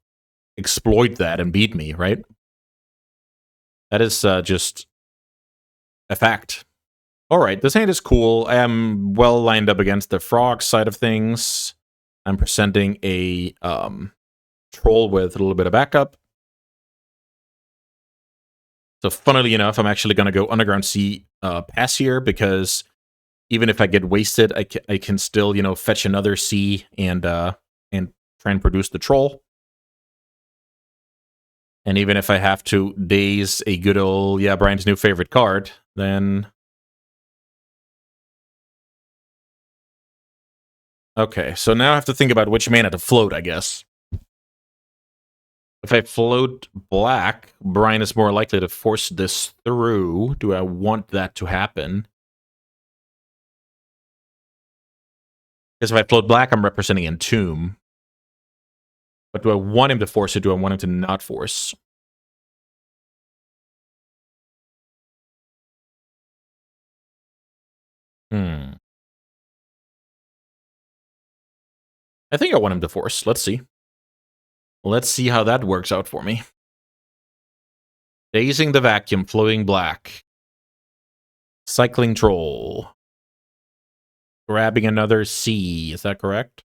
exploit that and beat me, right? That is just a fact. All right, this hand is cool. I am well lined up against the frog side of things. I'm presenting a troll with a little bit of backup. So funnily enough, I'm actually going to go Underground Sea pass here, because even if I get wasted, I can still, you know, fetch another sea and try and produce the troll. And even if I have to daze a good old, yeah, Brian's new favorite card, then... Okay, so now I have to think about which mana to float, I guess. If I float black, Brian is more likely to force this through. Do I want that to happen? Because if I float black, I'm representing Entomb. But do I want him to force it? Do I want him to not force? I think I want him to force. Let's see. Let's see how that works out for me. Dazing the Vacuum, floating black. Cycling Troll. Grabbing another C. Is that correct?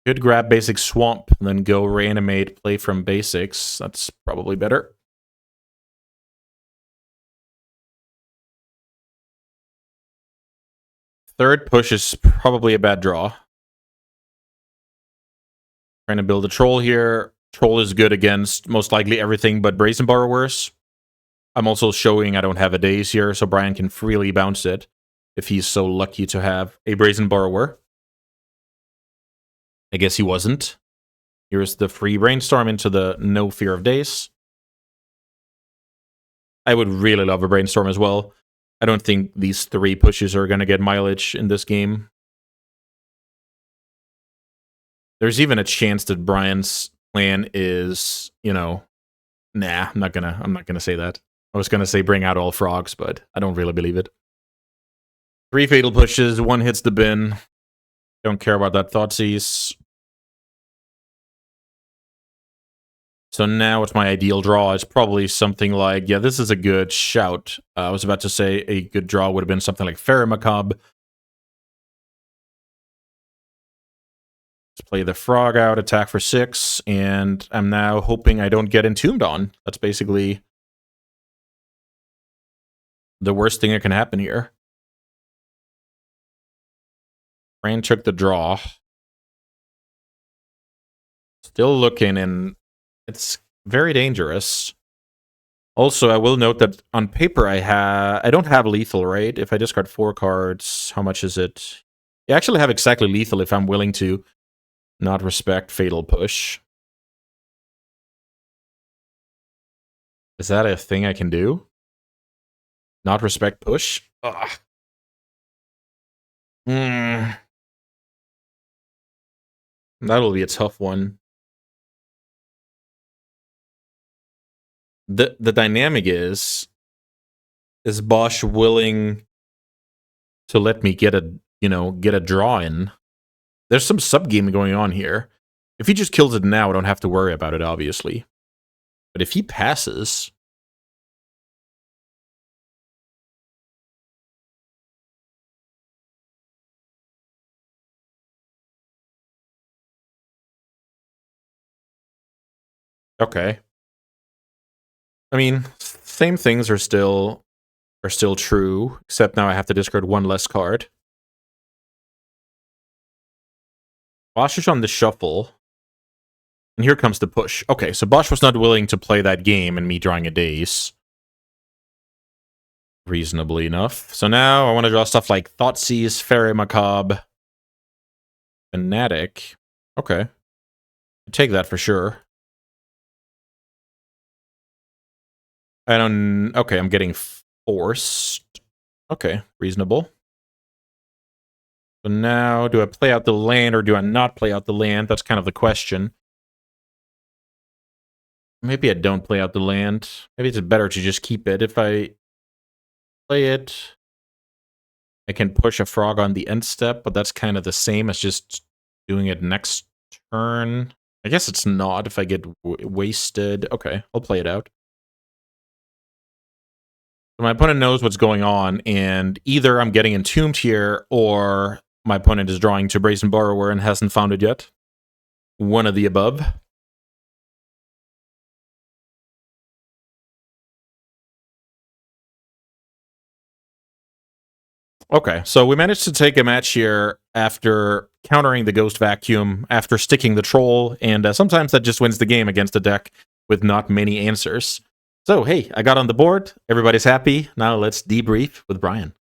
Could grab basic Swamp, then go Reanimate, play from basics. That's probably better. Third push is probably a bad draw. Trying to build a troll here. Troll is good against most likely everything but Brazen Borrowers. I'm also showing I don't have a daze here, so Brian can freely bounce it if he's so lucky to have a Brazen Borrower. I guess he wasn't. Here's the free Brainstorm into the no fear of daze. I would really love a Brainstorm as well. I don't think these 3 pushes are going to get mileage in this game. There's even a chance that Brian's plan is, you know, nah, I'm not gonna say that. I was gonna say bring out all frogs, but I don't really believe it. 3 fatal pushes, 1 hits the bin. Don't care about that Thoughtseize. So now what's my ideal draw is probably something like, yeah, this is a good shout. I was about to say a good draw would have been something like Macabre. Let's play the frog out, attack for 6, and I'm now hoping I don't get entombed on. That's basically the worst thing that can happen here. Fran took the draw. Still looking, and it's very dangerous. Also, I will note that on paper I don't have lethal, right? If I discard 4 cards, how much is it? I actually have exactly lethal if I'm willing to not respect Fatal Push. Is that a thing I can do? Not respect push? Ugh. That'll be a tough one. The dynamic is Bosch willing to let me get a draw in? There's some subgaming going on here. If he just kills it now, I don't have to worry about it, obviously. But if he passes... Okay. I mean, same things are still true, except now I have to discard 1 less card. Bosch is on the shuffle. And here comes the push. Okay, so Bosch was not willing to play that game and me drawing a daze. Reasonably enough. So now I want to draw stuff like Thoughtseize, Fairy Macabre, Fanatic. Okay. I'll take that for sure. I don't... Okay, I'm getting forced. Okay, reasonable. So now, do I play out the land or do I not play out the land? That's kind of the question. Maybe I don't play out the land. Maybe it's better to just keep it. If I play it, I can push a frog on the end step, but that's kind of the same as just doing it next turn. I guess it's not if I get wasted. Okay, I'll play it out. My opponent knows what's going on, and either I'm getting entombed here, or my opponent is drawing to Brazen Borrower and hasn't found it yet. One of the above. Okay, so we managed to take a match here after countering the Ghost Vacuum, after sticking the Troll, and sometimes that just wins the game against a deck with not many answers. So, hey, I got on the board. Everybody's happy. Now let's debrief with Brian.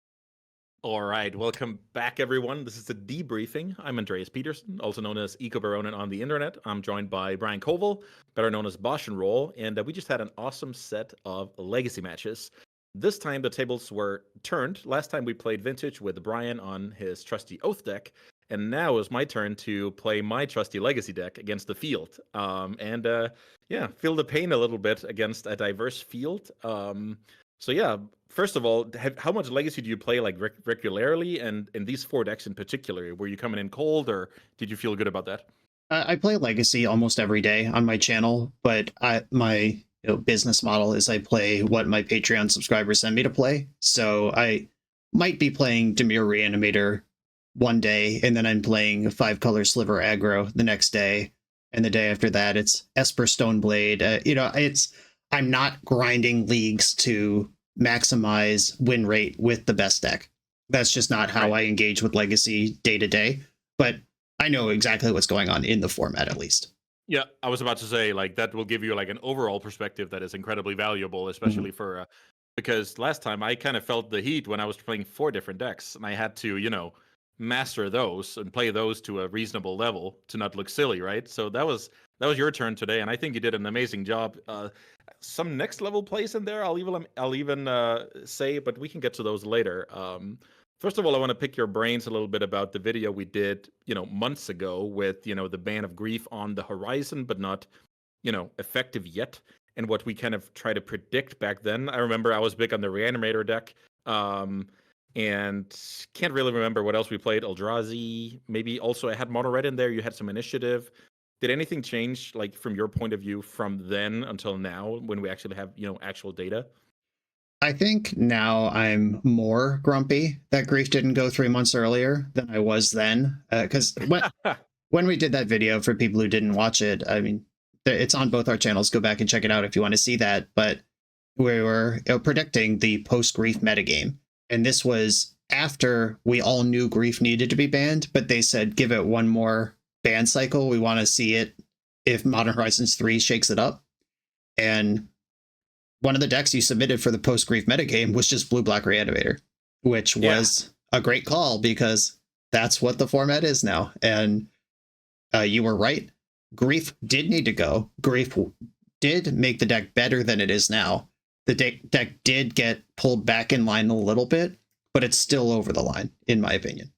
All right, welcome back, everyone. This is the debriefing. I'm Andreas Peterson, also known as Eco Baronin on the internet. I'm joined by Brian Koval, better known as Bosch and Roll, and we just had an awesome set of legacy matches. This time the tables were turned. Last time we played Vintage with Brian on his trusty Oath deck, and now it's my turn to play my trusty Legacy deck against the field. Yeah, feel the pain a little bit against a diverse field. So yeah, first of all, how much Legacy do you play like regularly, and in these 4 decks in particular? Were you coming in cold, or did you feel good about that? I play Legacy almost every day on my channel, but my business model is I play what my Patreon subscribers send me to play. So I might be playing Demir Reanimator one day, and then I'm playing 5-color Sliver Aggro the next day, and the day after that it's Esper Stoneblade. I'm not grinding leagues to maximize win rate with the best deck. That's just not how I engage with Legacy day to day. But I know exactly what's going on in the format, at least. Yeah, I was about to say, like, that will give you like an overall perspective that is incredibly valuable, especially for because last time I kind of felt the heat when I was playing 4 different decks, and I had to, master those and play those to a reasonable level to not look silly, right? So that was your turn today, and I think you did an amazing job. Some next level plays in there, I'll even say, but we can get to those later. First of all, I want to pick your brains a little bit about the video we did, months ago with, the Band of Grief on the horizon, but not, effective yet, and what we kind of try to predict back then. I remember I was big on the Reanimator deck, and can't really remember what else we played. Eldrazi, maybe also I had Mono Red in there. You had some Initiative. Did anything change, like, from your point of view from then until now when we actually have, actual data? I think now I'm more grumpy that Grief didn't go 3 months earlier than I was then. Because when we did that video, for people who didn't watch it, I mean, it's on both our channels. Go back and check it out if you want to see that. But we were predicting the post-Grief metagame. And this was after we all knew Grief needed to be banned, but they said, give it one more ban cycle. We want to see it if Modern Horizons 3 shakes it up. And one of the decks you submitted for the post-Grief metagame was just Blue-Black Reanimator, which was a great call because that's what the format is now. And you were right. Grief did need to go. Grief did make the deck better than it is now. The deck did get pulled back in line a little bit, but it's still over the line, in my opinion.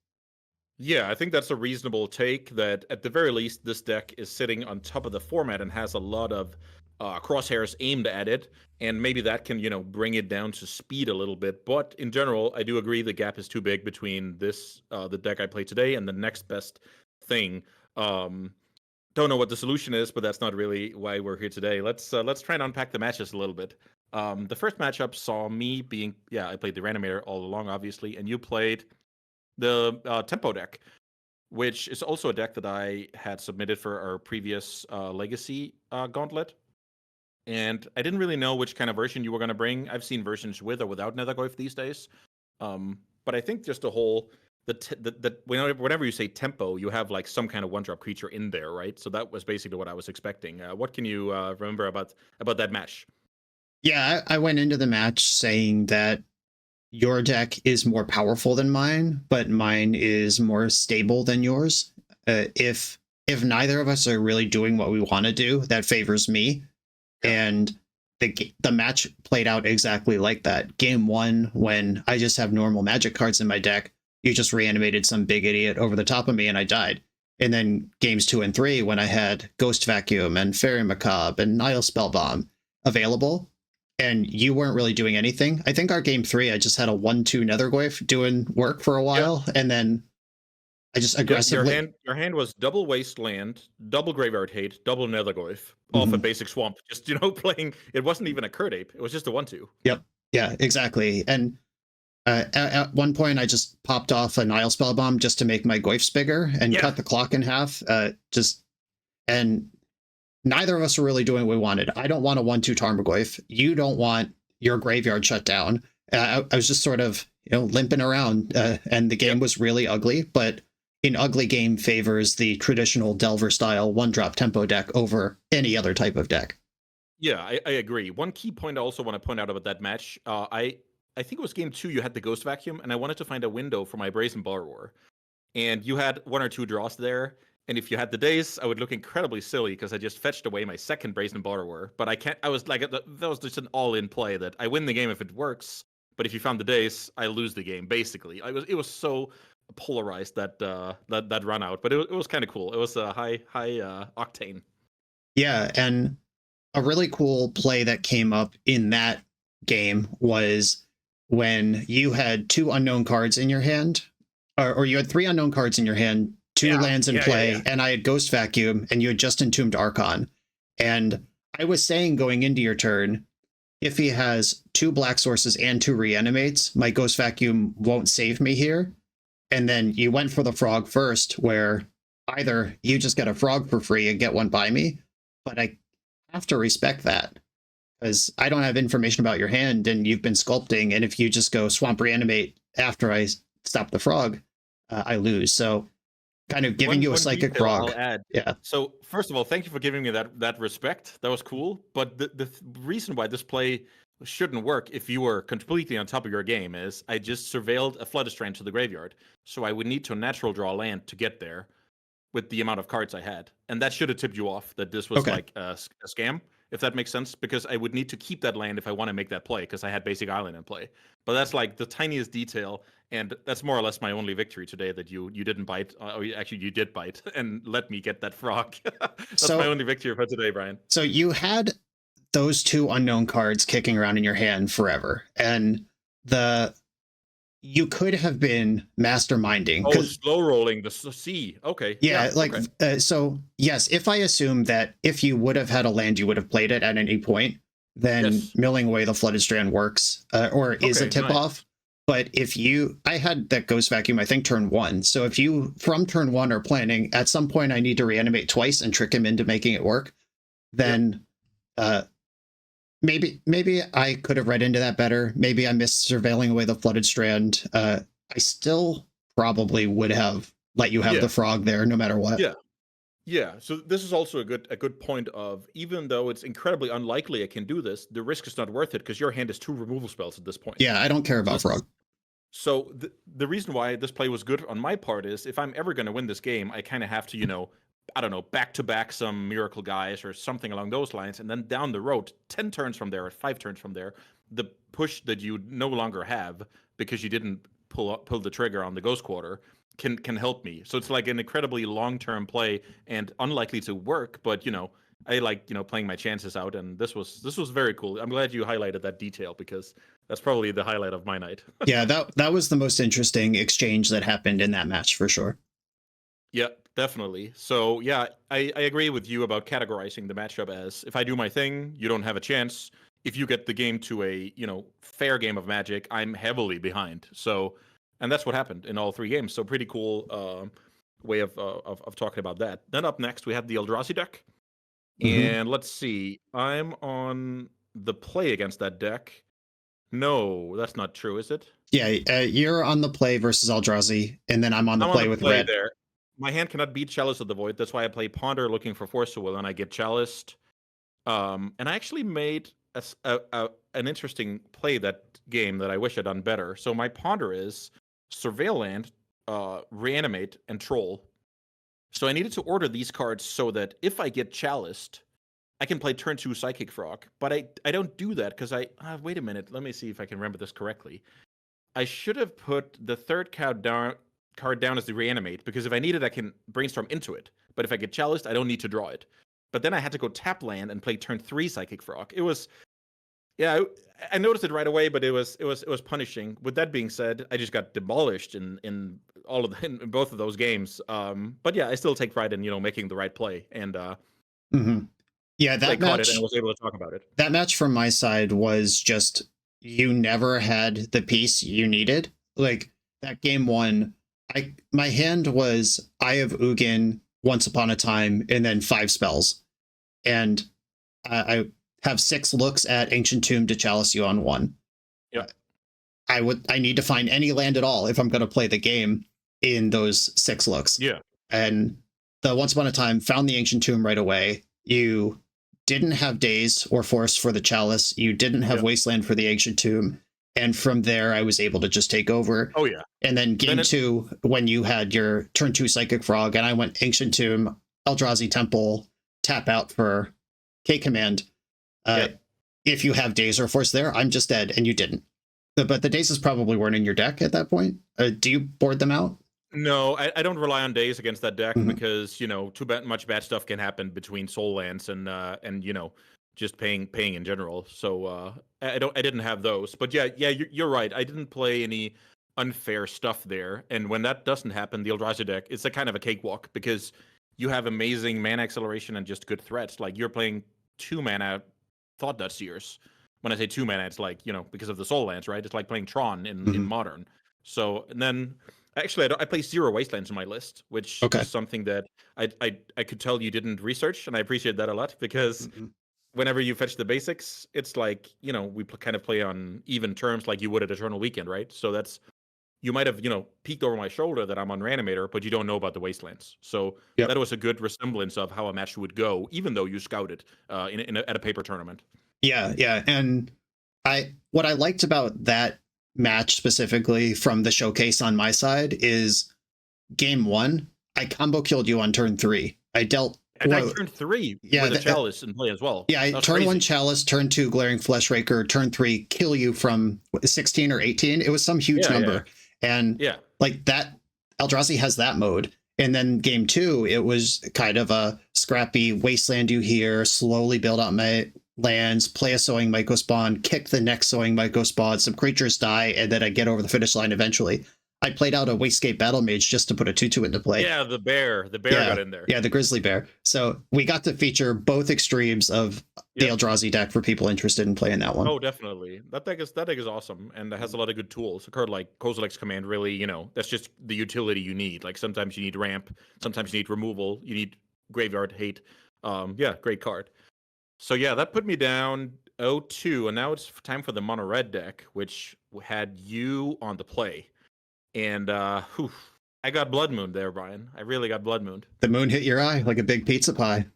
Yeah, I think that's a reasonable take, that at the very least, this deck is sitting on top of the format and has a lot of crosshairs aimed at it, and maybe that can, bring it down to speed a little bit. But in general, I do agree the gap is too big between this, the deck I play today, and the next best thing. Don't know what the solution is, but that's not really why we're here today. Let's try and unpack the matches a little bit. The first matchup saw me being, I played the Reanimator all along, obviously, and you played the Tempo deck, which is also a deck that I had submitted for our previous Legacy Gauntlet. And I didn't really know which kind of version you were going to bring. I've seen versions with or without Nethergoyf these days. But I think just the whole, whenever you say tempo, you have like some kind of 1-drop creature in there, right? So that was basically what I was expecting. What can you remember about that match? Yeah, I went into the match saying that your deck is more powerful than mine, but mine is more stable than yours. If neither of us are really doing what we want to do, that favors me. And the match played out exactly like that. Game 1, when I just have normal Magic cards in my deck, you just reanimated some big idiot over the top of me and I died. And then games 2 and 3, when I had Ghost Vacuum and Fairy Macabre and Nile Spellbomb available, and you weren't really doing anything. I think our game 3, I just had a 1-2 Nethergoyf doing work for a while, and then I just Yeah, aggressively. your hand was double Wasteland, double Graveyard Hate, double Netherglyph off a Mhm. basic swamp. Just playing. It wasn't even a Curd Ape. It was just a 1/2. Yep. Yeah, exactly. And at one point, I just popped off a Nile Spell Bomb just to make my Goyfs bigger and Yeah, cut the clock in half. And neither of us were really doing what we wanted. I don't want a 1/2 Tarmogoyf. You don't want your graveyard shut down. I was just sort of limping around, and the game yep. was really ugly. But an ugly game favors the traditional Delver style 1-drop tempo deck over any other type of deck. Yeah, I agree. One key point I also want to point out about that match, I think it was game 2. You had the Ghost Vacuum, and I wanted to find a window for my Brazen Borrower, and you had 1 or 2 draws there. And if you had the days, I would look incredibly silly because I just fetched away my second Brazen Borrower. But I can't. I was like, that was just an all-in play that I win the game if it works. But if you found the days, I lose the game. Basically, it was so polarized that run out. But it was kind of cool. It was a high octane. Yeah, and a really cool play that came up in that game was when you had 2 unknown cards in your hand, or you had 3 unknown cards in your hand, 2 Yeah, lands in play, and I had Ghost Vacuum, and you had just Entombed Archon. And I was saying going into your turn, if he has 2 black sources and 2 reanimates, my Ghost Vacuum won't save me here. And then you went for the frog first, where either you just get a frog for free and get one by me, but I have to respect that because I don't have information about your hand and you've been sculpting. And if you just go swamp reanimate after I stop the frog, I lose. So kind of giving you a One psychic detail frog. I'll add. Yeah. So first of all, thank you for giving me that respect. That was cool. But the reason why this play shouldn't work if you were completely on top of your game is I just surveilled a Floodstrand to the graveyard, so I would need to natural draw land to get there with the amount of cards I had, and that should have tipped you off that this was Okay. like a scam, if that makes sense. Because I would need to keep that land if I want to make that play, because I had basic island in play. But that's like the tiniest detail, and that's more or less my only victory today. That you didn't bite, or actually you did bite and let me get that frog. That's my So only victory for today, Brian. so you had those 2 unknown cards kicking around in your hand forever. And the you could have been masterminding Oh, because slow rolling the C. Okay, yeah, like okay. so yes, if I assume that if you would have had a land you would have played it at any point, then Yes. milling away the flooded strand works, or is a Okay, tip nice. off. But if you I had that ghost vacuum, I think turn 1. So if you from turn 1 are planning at some point I need to reanimate twice and trick him into making it work, Yep. then uh maybe I could have read into that better. Maybe I missed surveilling away the flooded strand. I still probably would have let you have Yeah. the frog there no matter what. Yeah. Yeah, so this is also a good point of, even though it's incredibly unlikely I can do this, the risk is not worth it because your hand is 2 removal spells at this point. Yeah, I don't care So about this is frog. so the reason why this play was good on my part is if I'm ever going to win this game, I kind of have to, I don't know, back to back some miracle guys or something along those lines, and then down the road, 10 turns from there or 5 turns from there, the push that you no longer have because you didn't pull the trigger on the ghost quarter can help me. So it's like an incredibly long-term play and unlikely to work, but I like, playing my chances out, and this was very cool. I'm glad you highlighted that detail because that's probably the highlight of my night. Yeah, that was the most interesting exchange that happened in that match for sure. Yeah, definitely. So yeah, I agree with you about categorizing the matchup as, if I do my thing, you don't have a chance. If you get the game to a, fair game of Magic, I'm heavily behind. So, and that's what happened in all 3 games. So pretty cool way of talking about that. Then up next we have the Eldrazi deck. Mm-hmm. And let's see. I'm on the play against that deck. No, that's not true, is it? Yeah, you're on the play versus Eldrazi, and then I'm on the I'm on play the with play red. there. My hand cannot beat Chalice of the Void. That's why I play Ponder looking for Force of Will, and I get Chaliced. And I actually made an interesting play that game that I wish I'd done better. So my Ponder is Surveil Land, Reanimate, and Troll. So I needed to order these cards so that if I get Chaliced, I can play turn 2 Psychic Frog. But I don't do that because wait a minute. Let me see if I can remember this correctly. I should have put the third card down as the Reanimate, because if I need it, I can brainstorm into it. But if I get Chaliced, I don't need to draw it. But then I had to go tap land and play turn 3 Psychic Frog. It was, yeah, I noticed it right away, but it was punishing. With that being said, I just got demolished in all of in both of those games. But yeah, I still take pride in making the right play, and Yeah, they that caught it and match. was able to talk about it. That match from my side was just you never had the piece you needed. Like that game one, my hand was Eye of Ugin, Once Upon a Time, and then 5 spells, and I have 6 looks at Ancient Tomb to Chalice you on one. Yep. I need to find any land at all if I'm going to play the game in those 6 looks. Yeah. And the Once Upon a Time found the Ancient Tomb right away. You didn't have Daze or Force for the Chalice. You didn't have Wasteland for the Ancient Tomb. And from there, I was able to just take over. Oh, yeah. And then game 2, when you had your turn 2 Psychic Frog, and I went Ancient Tomb, Eldrazi Temple, tap out for K Command. If you have Daze or Force there, I'm just dead, and you didn't. But the Dazes probably weren't in your deck at that point. Do you board them out? No, I don't rely on Daze against that deck because much bad stuff can happen between Soul Lands and just paying in general. So I didn't have those. But yeah, you're right. I didn't play any unfair stuff there. And when that doesn't happen, the Eldrazi deck, it's a kind of a cakewalk because you have amazing mana acceleration and just good threats. Like you're playing 2 mana Thought Dust Seers. When I say 2 mana, it's like, because of the Soul Lands, right? It's like playing Tron in Modern. So, and then, actually, I play 0 Wastelands in my list, which is something that I could tell you didn't research, and I appreciate that a lot, because whenever you fetch the basics, it's like, we kind of play on even terms like you would at Eternal Weekend, right? So that's, you might have, peeked over my shoulder that I'm on Reanimator, but you don't know about the Wastelands. So that was a good resemblance of how a match would go, even though you scouted at a paper tournament. Yeah. And what I liked about that match specifically from the showcase on my side is game 1, I combo killed you on turn 3. I dealt. And I turned 3 with a Chalice in play as well. Yeah, turn crazy. 1 Chalice, turn 2 Glaring Fleshraker, turn 3 kill you from 16 or 18. It was some huge number. And like that, Eldrazi has that mode. And then game 2, it was kind of a scrappy wasteland you here, slowly build out my lands, play a Sowing Mycospawn, kick the next Sowing Mycospawn, some creatures die, and then I get over the finish line eventually. I played out a Wastegate Battle Mage just to put a 2/2 into play. Yeah, the bear got in there. Yeah, the Grizzly Bear. So we got to feature both extremes of the Eldrazi deck for people interested in playing that one. Oh, definitely. That deck is awesome, and it has a lot of good tools. A card like Kozilek's Command really, that's just the utility you need. Like sometimes you need ramp, sometimes you need removal, you need Graveyard Hate. Great card. So yeah, that put me down 0-2, and now it's time for the mono red deck, which had you on the play. And I got Blood Moon there, Brian. I really got Blood Moon. The moon hit your eye like a big pizza pie.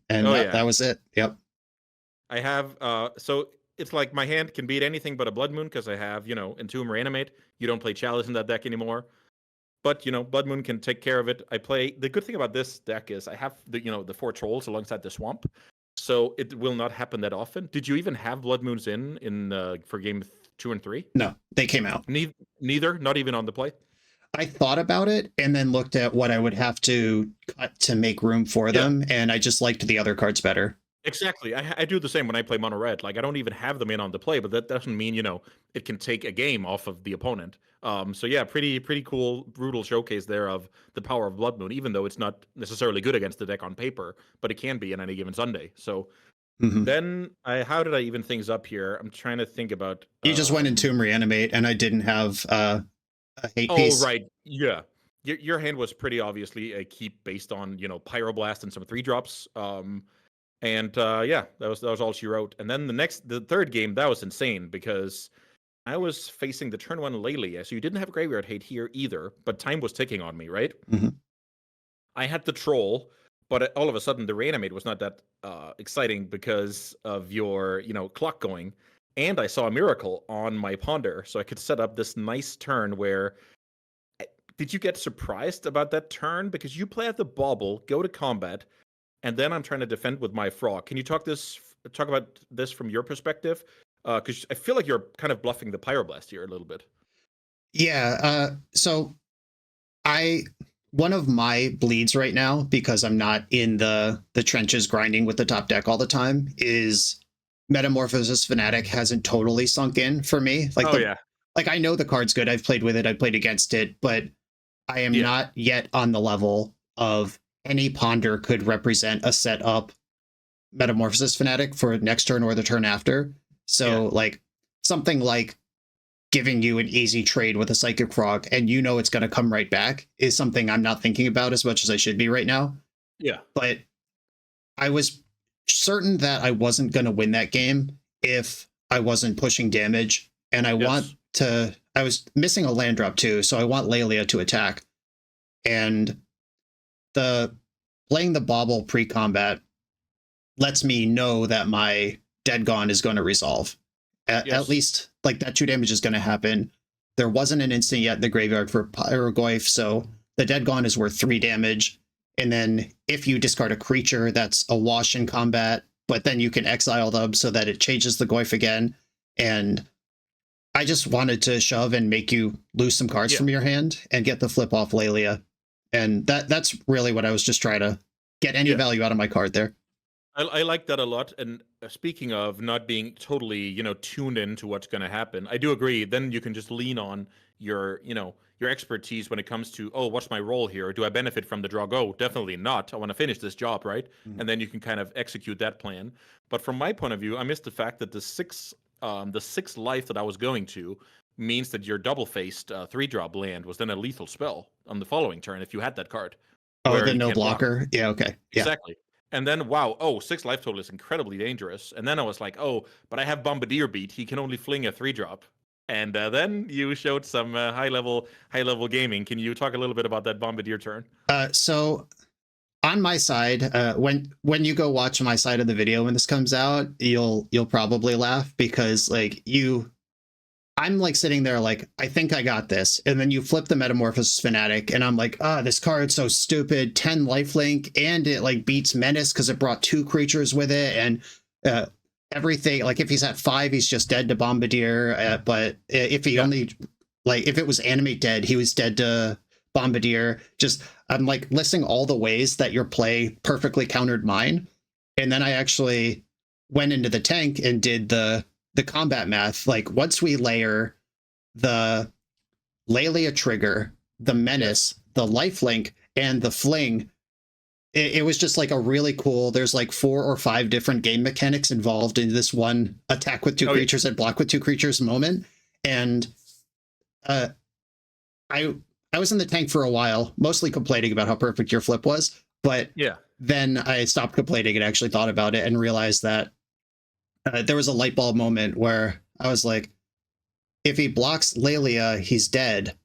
And that was it. Yep. I have so it's like my hand can beat anything but a Blood Moon because I have, Entomb Reanimate. You don't play Chalice in that deck anymore. But, Blood Moon can take care of it. The good thing about this deck is I have the 4 trolls alongside the swamp. So it will not happen that often. Did you even have Blood Moons in for game 2 and 3? No, they came out. Neither, not even on the play. I thought about it and then looked at what I would have to cut to make room for them, and I just liked the other cards better. Exactly. I do the same when I play mono red. Like I don't even have them in on the play, but that doesn't mean, it can take a game off of the opponent. So yeah, pretty cool, brutal showcase there of the power of Blood Moon, even though it's not necessarily good against the deck on paper, but it can be on any given Sunday. So then how did I even things up here? I'm trying to think about. You just went Entomb Reanimate, and I didn't have a hate piece. Oh right, yeah. Your hand was pretty obviously a keep based on Pyroblast and some 3-drops. And that was all she wrote. And then the third game, that was insane because I was facing the turn 1 Lelia, so you didn't have Graveyard Hate here either, but time was ticking on me, right? I had the Troll, but all of a sudden the Reanimate was not that exciting because of your clock going. And I saw a Miracle on my Ponder, so I could set up this nice turn where. Did you get surprised about that turn? Because you play at the Bauble, go to combat, and then I'm trying to defend with my Frog. Can you talk about this from your perspective? Because I feel like you're kind of bluffing the Pyroblast here a little bit. Yeah. So one of my bleeds right now, because I'm not in the trenches grinding with the top deck all the time, is Metamorphosis Fanatic hasn't totally sunk in for me. Like I know the card's good. I've played with it. I've played against it, but I am Yeah. not yet on the level of any ponder could represent a setup Metamorphosis Fanatic for next turn or the turn after. So, Yeah. like, something like giving you an easy trade with a Psychic Frog and you know it's going to come right back is something I'm not thinking about as much as I should be right now. Yeah. But I was certain that I wasn't going to win that game if I wasn't pushing damage. And I want to, I was missing a land drop too. So I want Lelia to attack. And the playing the Bauble pre-combat lets me know that my Dead Gone is going to resolve. At least, like, that 2 damage is going to happen. There wasn't an instant yet in the graveyard for Pyrogoyf, so the Dead Gone is worth 3 damage. And then if you discard a creature, that's a wash in combat, but then you can exile them so that it changes the Goyf again. And I just wanted to shove and make you lose some cards from your hand and get the flip off Lelia. And that's really what I was just trying to get any value out of my card there. I like that a lot. And speaking of not being totally, tuned into what's going to happen, I do agree. Then you can just lean on your expertise when it comes to, oh, what's my role here? Do I benefit from the draw? Go? Definitely not. I want to finish this job, right? Mm-hmm. And then you can kind of execute that plan. But from my point of view, I missed the fact that the six life that I was going to means that your double-faced 3-drop land was then a lethal spell on the following turn if you had that card. Oh, the no blocker? Block. Yeah, okay. Exactly. And then, wow, 6 life total is incredibly dangerous. And then I was like, oh, but I have Bombardier beat. He can only fling a 3-drop. And then you showed some high-level gaming. Can you talk a little bit about that Bombardier turn? So on my side, when you go watch my side of the video when this comes out, you'll probably laugh because I'm like sitting there like, I think I got this. And then you flip the Metamorphosis Fanatic and I'm like, this card's so stupid. 10 lifelink and it like beats Menace because it brought 2 creatures with it. And everything, like if he's at 5, he's just dead to Bombardier. But if he only, like if it was Animate dead, he was dead to Bombardier. Just, I'm like listing all the ways that your play perfectly countered mine. And then I actually went into the tank and did the combat math. Like once we layer the Lelia trigger, the Menace, the lifelink, and the fling, it was just like a really cool, there's like 4 or 5 different game mechanics involved in this one attack with 2 creatures and block with 2 creatures moment. And I was in the tank for a while, mostly complaining about how perfect your flip was, but then I stopped complaining and actually thought about it and realized that there was a light bulb moment where I was like, if he blocks Lelia, he's dead.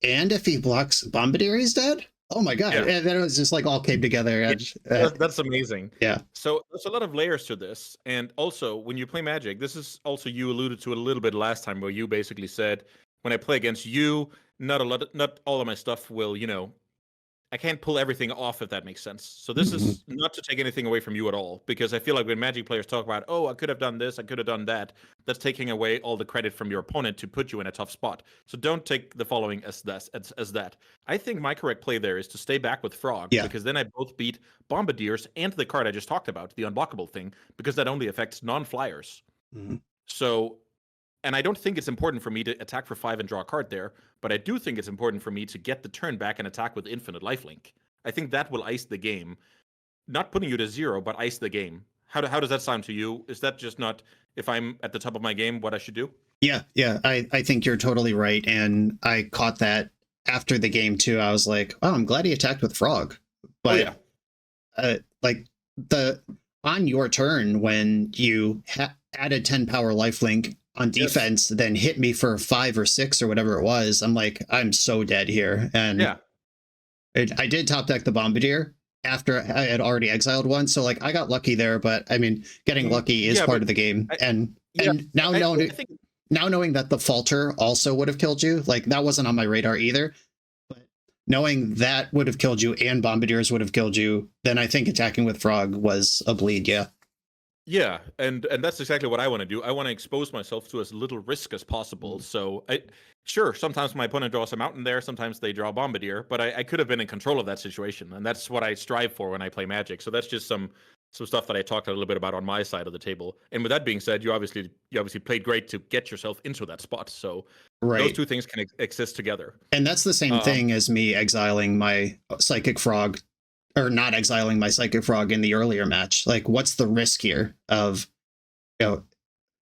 And if he blocks Bombardier, he's dead? Oh my god. Yeah. And then it was just like all came together. That's amazing. Yeah. So there's a lot of layers to this. And also, when you play Magic, this is also, you alluded to a little bit last time where you basically said, when I play against you, not all of my stuff will, I can't pull everything off, if that makes sense. So this is not to take anything away from you at all, because I feel like when Magic players talk about, oh, I could have done this, I could have done that, that's taking away all the credit from your opponent to put you in a tough spot. So don't take the following as that. I think my correct play there is to stay back with Frog, because then I both beat Bombardiers and the card I just talked about, the unblockable thing, because that only affects non-flyers. So... And I don't think it's important for me to attack for 5 and draw a card there, but I do think it's important for me to get the turn back and attack with infinite lifelink. I think that will ice the game. Not putting you to 0, but ice the game. How does that sound to you? Is that just not, if I'm at the top of my game, what I should do? Yeah. I think you're totally right. And I caught that after the game too. I was like, oh, I'm glad he attacked with Frog. But like on your turn, when you added 10 power lifelink on defense, then hit me for 5 or 6 or whatever it was, I'm like, I'm so dead here. And I did top deck the Bombardier after I had already exiled one, so like I got lucky there. But I mean, getting lucky is part of the game. And now knowing that the Falter also would have killed you, like that wasn't on my radar either, but knowing that would have killed you and Bombardiers would have killed you, then I think attacking with Frog was a bleed. Yeah, and that's exactly what I want to do. I want to expose myself to as little risk as possible. So, sometimes my opponent draws a mountain there, sometimes they draw a Bombardier, but I could have been in control of that situation, and that's what I strive for when I play Magic. So that's just some some stuff that I talked a little bit about on my side of the table. And with that being said, you obviously played great to get yourself into that spot. So those Right. two things can exist together. And that's the same Um, thing as me exiling my Psychic Frog, or not exiling my Psychic Frog in the earlier match. Like, what's the risk here of, you know,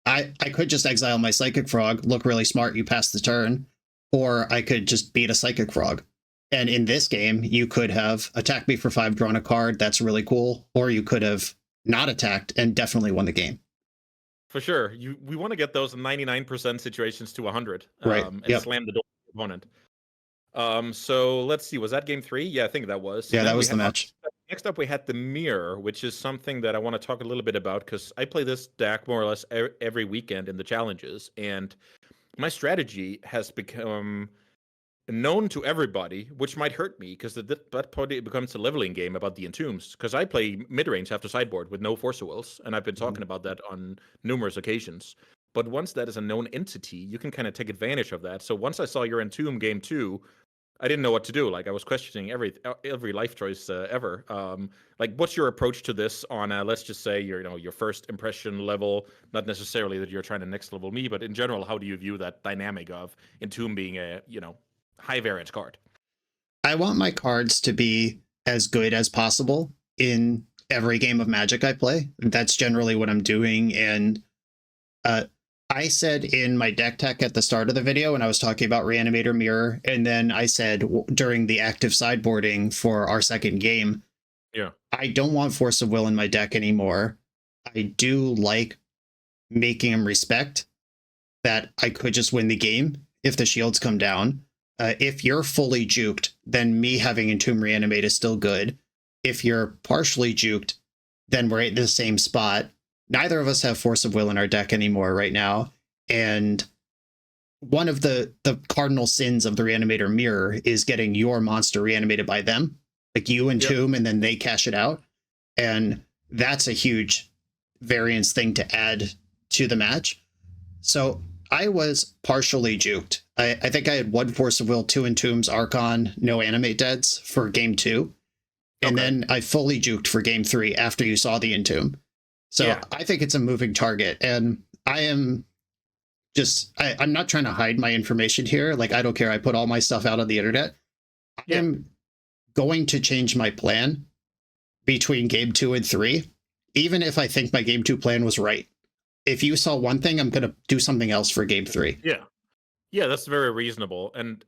I could just exile my Psychic Frog, look really smart, you pass the turn, or I could just beat a Psychic Frog. And in this game, you could have attacked me for 5, drawn a card, that's really cool, or you could have not attacked and definitely won the game. For sure. We want to get those 99% situations to 100 Right. and Yep. slam the door to the opponent. So let's see. Was that game 3? Yeah, I think that was. Yeah, And that then we was the had match. next up we had the mirror, which is something that I want to talk a little bit about because I play this deck more or less every weekend in the challenges, and my strategy has become known to everybody, which might hurt me because that probably becomes a leveling game about the entombs. Because I play mid range after sideboard with no Force of Wills, and I've been talking about that on numerous occasions. But once that is a known entity, you can kind of take advantage of that. So once I saw your entomb game 2, I didn't know what to do. Like I was questioning every life choice ever. Like, what's your approach to this on let's just say your first impression level? Not necessarily that you're trying to next level me, but in general, how do you view that dynamic of Entomb being a high variance card? I want my cards to be as good as possible in every game of Magic I play. That's generally what I'm doing. And I said in my deck tech at the start of the video when I was talking about Reanimator Mirror, and then I said during the active sideboarding for our second game, Yeah. I don't want Force of Will in my deck anymore. I do like making him respect that I could just win the game if the shields come down. If you're fully juked, then me having Entomb Reanimate is still good. If you're partially juked, then we're at the same spot. Neither of us have Force of Will in our deck anymore right now. And one of the cardinal sins of the Reanimator Mirror is getting your monster reanimated by them. Like you entomb and then they cash it out. And that's a huge variance thing to add to the match. So I was partially juked. I think I had 1 Force of Will, 2 Entombs, Archon, no Animate Deads for game 2. And then I fully juked for game 3 after you saw the Entomb. So I think it's a moving target. And I am just, I'm not trying to hide my information here. Like, I don't care. I put all my stuff out on the internet. I am going to change my plan between game 2 and 3, even if I think my game 2 plan was right. If you saw one thing, I'm going to do something else for game 3. Yeah, that's very reasonable, and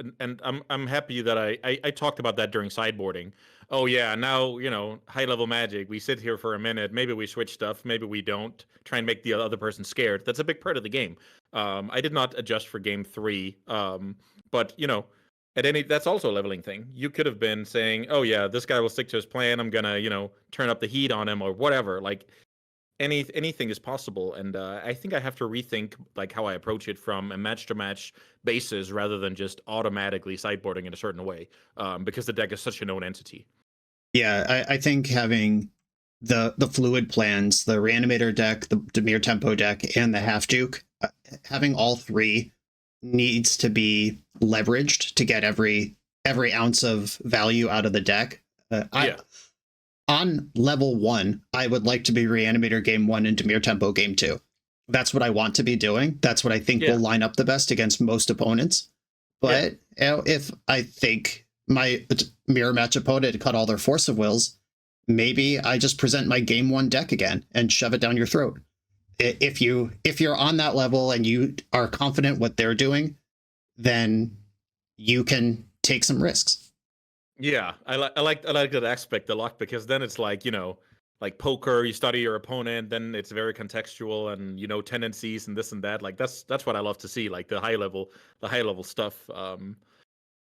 I'm happy that I talked about that during sideboarding. Oh yeah, now high level Magic. We sit here for a minute. Maybe we switch stuff. Maybe we don't. Try and make the other person scared. That's a big part of the game. I did not adjust for game 3, but that's also a leveling thing. You could have been saying, oh yeah, this guy will stick to his plan. I'm gonna turn up the heat on him or whatever. Like anything is possible, and I think I have to rethink like how I approach it from a match to match basis rather than just automatically sideboarding in a certain way, because the deck is such a known entity. Yeah, I think having the fluid plans, the Reanimator deck, the Demir Tempo deck, and the half juke, having all 3 needs to be leveraged to get every ounce of value out of the deck. On level 1, I would like to be Reanimator game 1 and Demir Tempo game 2. That's what I want to be doing. That's what I think will line up the best against most opponents. But if I think my mirror match opponent cut all their Force of Wills, maybe I just present my game 1 deck again and shove it down your throat. If you're on that level and you are confident what they're doing, then you can take some risks. Yeah, I like that aspect a lot, because then it's like like poker, you study your opponent, then it's very contextual and tendencies and this and that. Like that's what I love to see, like the high level stuff.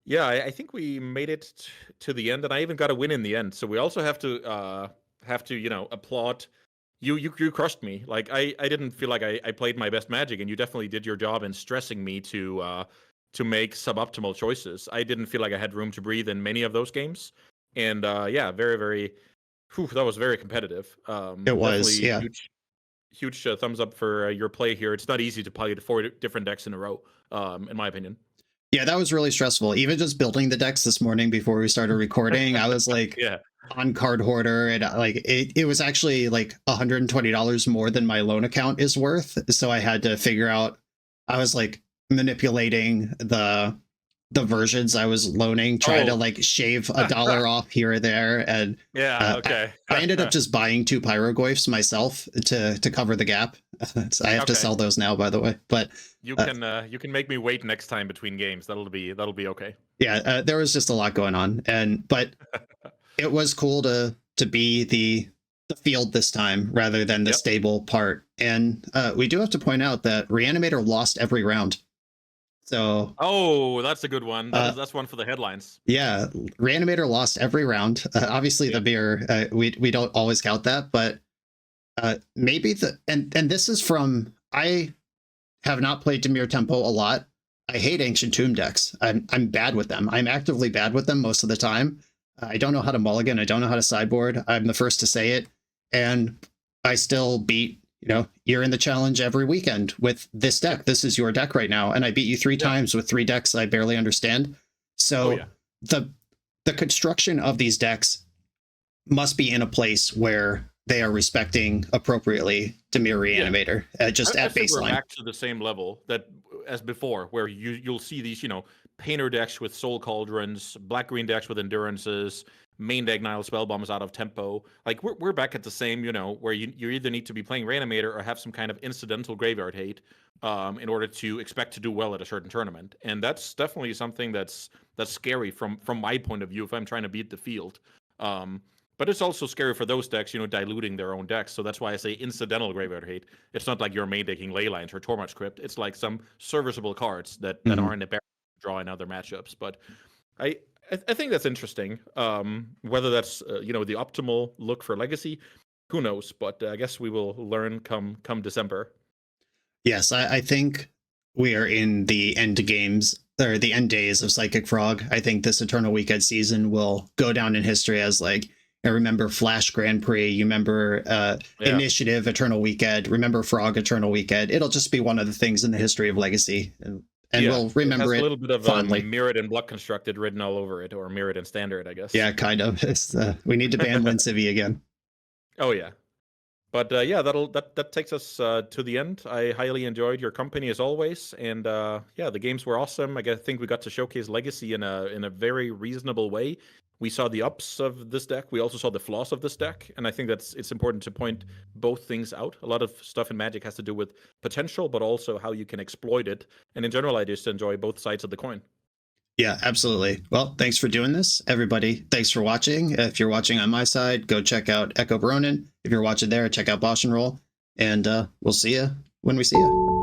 Yeah, I think we made it to the end, and I even got a win in the end. So we also have to applaud you. You crushed me. Like I didn't feel like I played my best Magic, and you definitely did your job in stressing me to make suboptimal choices. I didn't feel like I had room to breathe in many of those games, and very very. That was very competitive. It was, yeah. Huge thumbs up for your play here. It's not easy to play 4 different decks in a row, in my opinion. Yeah, that was really stressful. Even just building the decks this morning before we started recording, I was like Yeah. on Card Hoarder, and like it was actually like $120 more than my loan account is worth. So I had to figure out. I was like manipulating the versions I was loaning, trying to Oh. like shave $1 off here or there, and Yeah. Okay. I ended up just buying 2 pyroglyphs myself to cover the gap. So I have to Okay. sell those now, by the way. But You can make me wait next time between games. That'll be okay. yeah, there was just a lot going on, and but it was cool to be the field this time rather than the Yep. stable part. And we do have to point out that Reanimator lost every round. So Oh, that's a good one. That's one for the headlines. yeah, Reanimator lost every round. Obviously, the Yep. beer we don't always count that, but maybe and this is from I have not played Demir Tempo a lot. I hate Ancient Tomb decks. I'm bad with them. I'm actively bad with them most of the time. I don't know how to mulligan. I don't know how to sideboard. I'm the first to say it, and I still beat. You're in the challenge every weekend with this deck. This is your deck right now, and I beat you 3 times with 3 decks I barely understand. So Oh yeah. the construction of these decks must be in a place where they are respecting appropriately Demir Reanimator, just I at think we're baseline. back to the same level that as before, where you'll see these, painter decks with soul cauldrons, black green decks with endurances, main deck Nile spell bombs out of tempo. Like we're back at the same, where you either need to be playing Reanimator or have some kind of incidental graveyard hate, in order to expect to do well at a certain tournament. And that's definitely something that's scary from my point of view if I'm trying to beat the field. But it's also scary for those decks, diluting their own decks. So that's why I say incidental graveyard hate. It's not like you're main decking Leylines or Tormod Script. It's like some serviceable cards that aren't embarrassing to draw in other matchups. But I I think that's interesting. Whether that's the optimal look for Legacy, who knows? But I guess we will learn come December. Yes, I think we are in the end games or the end days of Psychic Frog. I think this Eternal Weekend season will go down in history as like I remember Flash Grand Prix, you remember Yeah. Initiative Eternal Weekend, remember Frog Eternal Weekend. It'll just be one of the things in the history of Legacy, and we'll remember it has it a little bit of fondly. Mirrored and Block Constructed written all over it, or Mirrored and Standard, I guess. Yeah, kind of. We need to ban Linsivy again. Oh yeah. But yeah, that takes us to the end. I highly enjoyed your company as always, and yeah, the games were awesome. Think we got to showcase Legacy in a very reasonable way. We saw the ups of this deck. We also saw the flaws of this deck, and I think it's important to point both things out. A lot of stuff in Magic has to do with potential, but also how you can exploit it. And in general, I just enjoy both sides of the coin. Yeah, absolutely. Well, thanks for doing this, everybody. Thanks for watching. If you're watching on my side, go check out Echo Baronin. If you're watching there, check out Bosch and Roll. And we'll see you when we see you.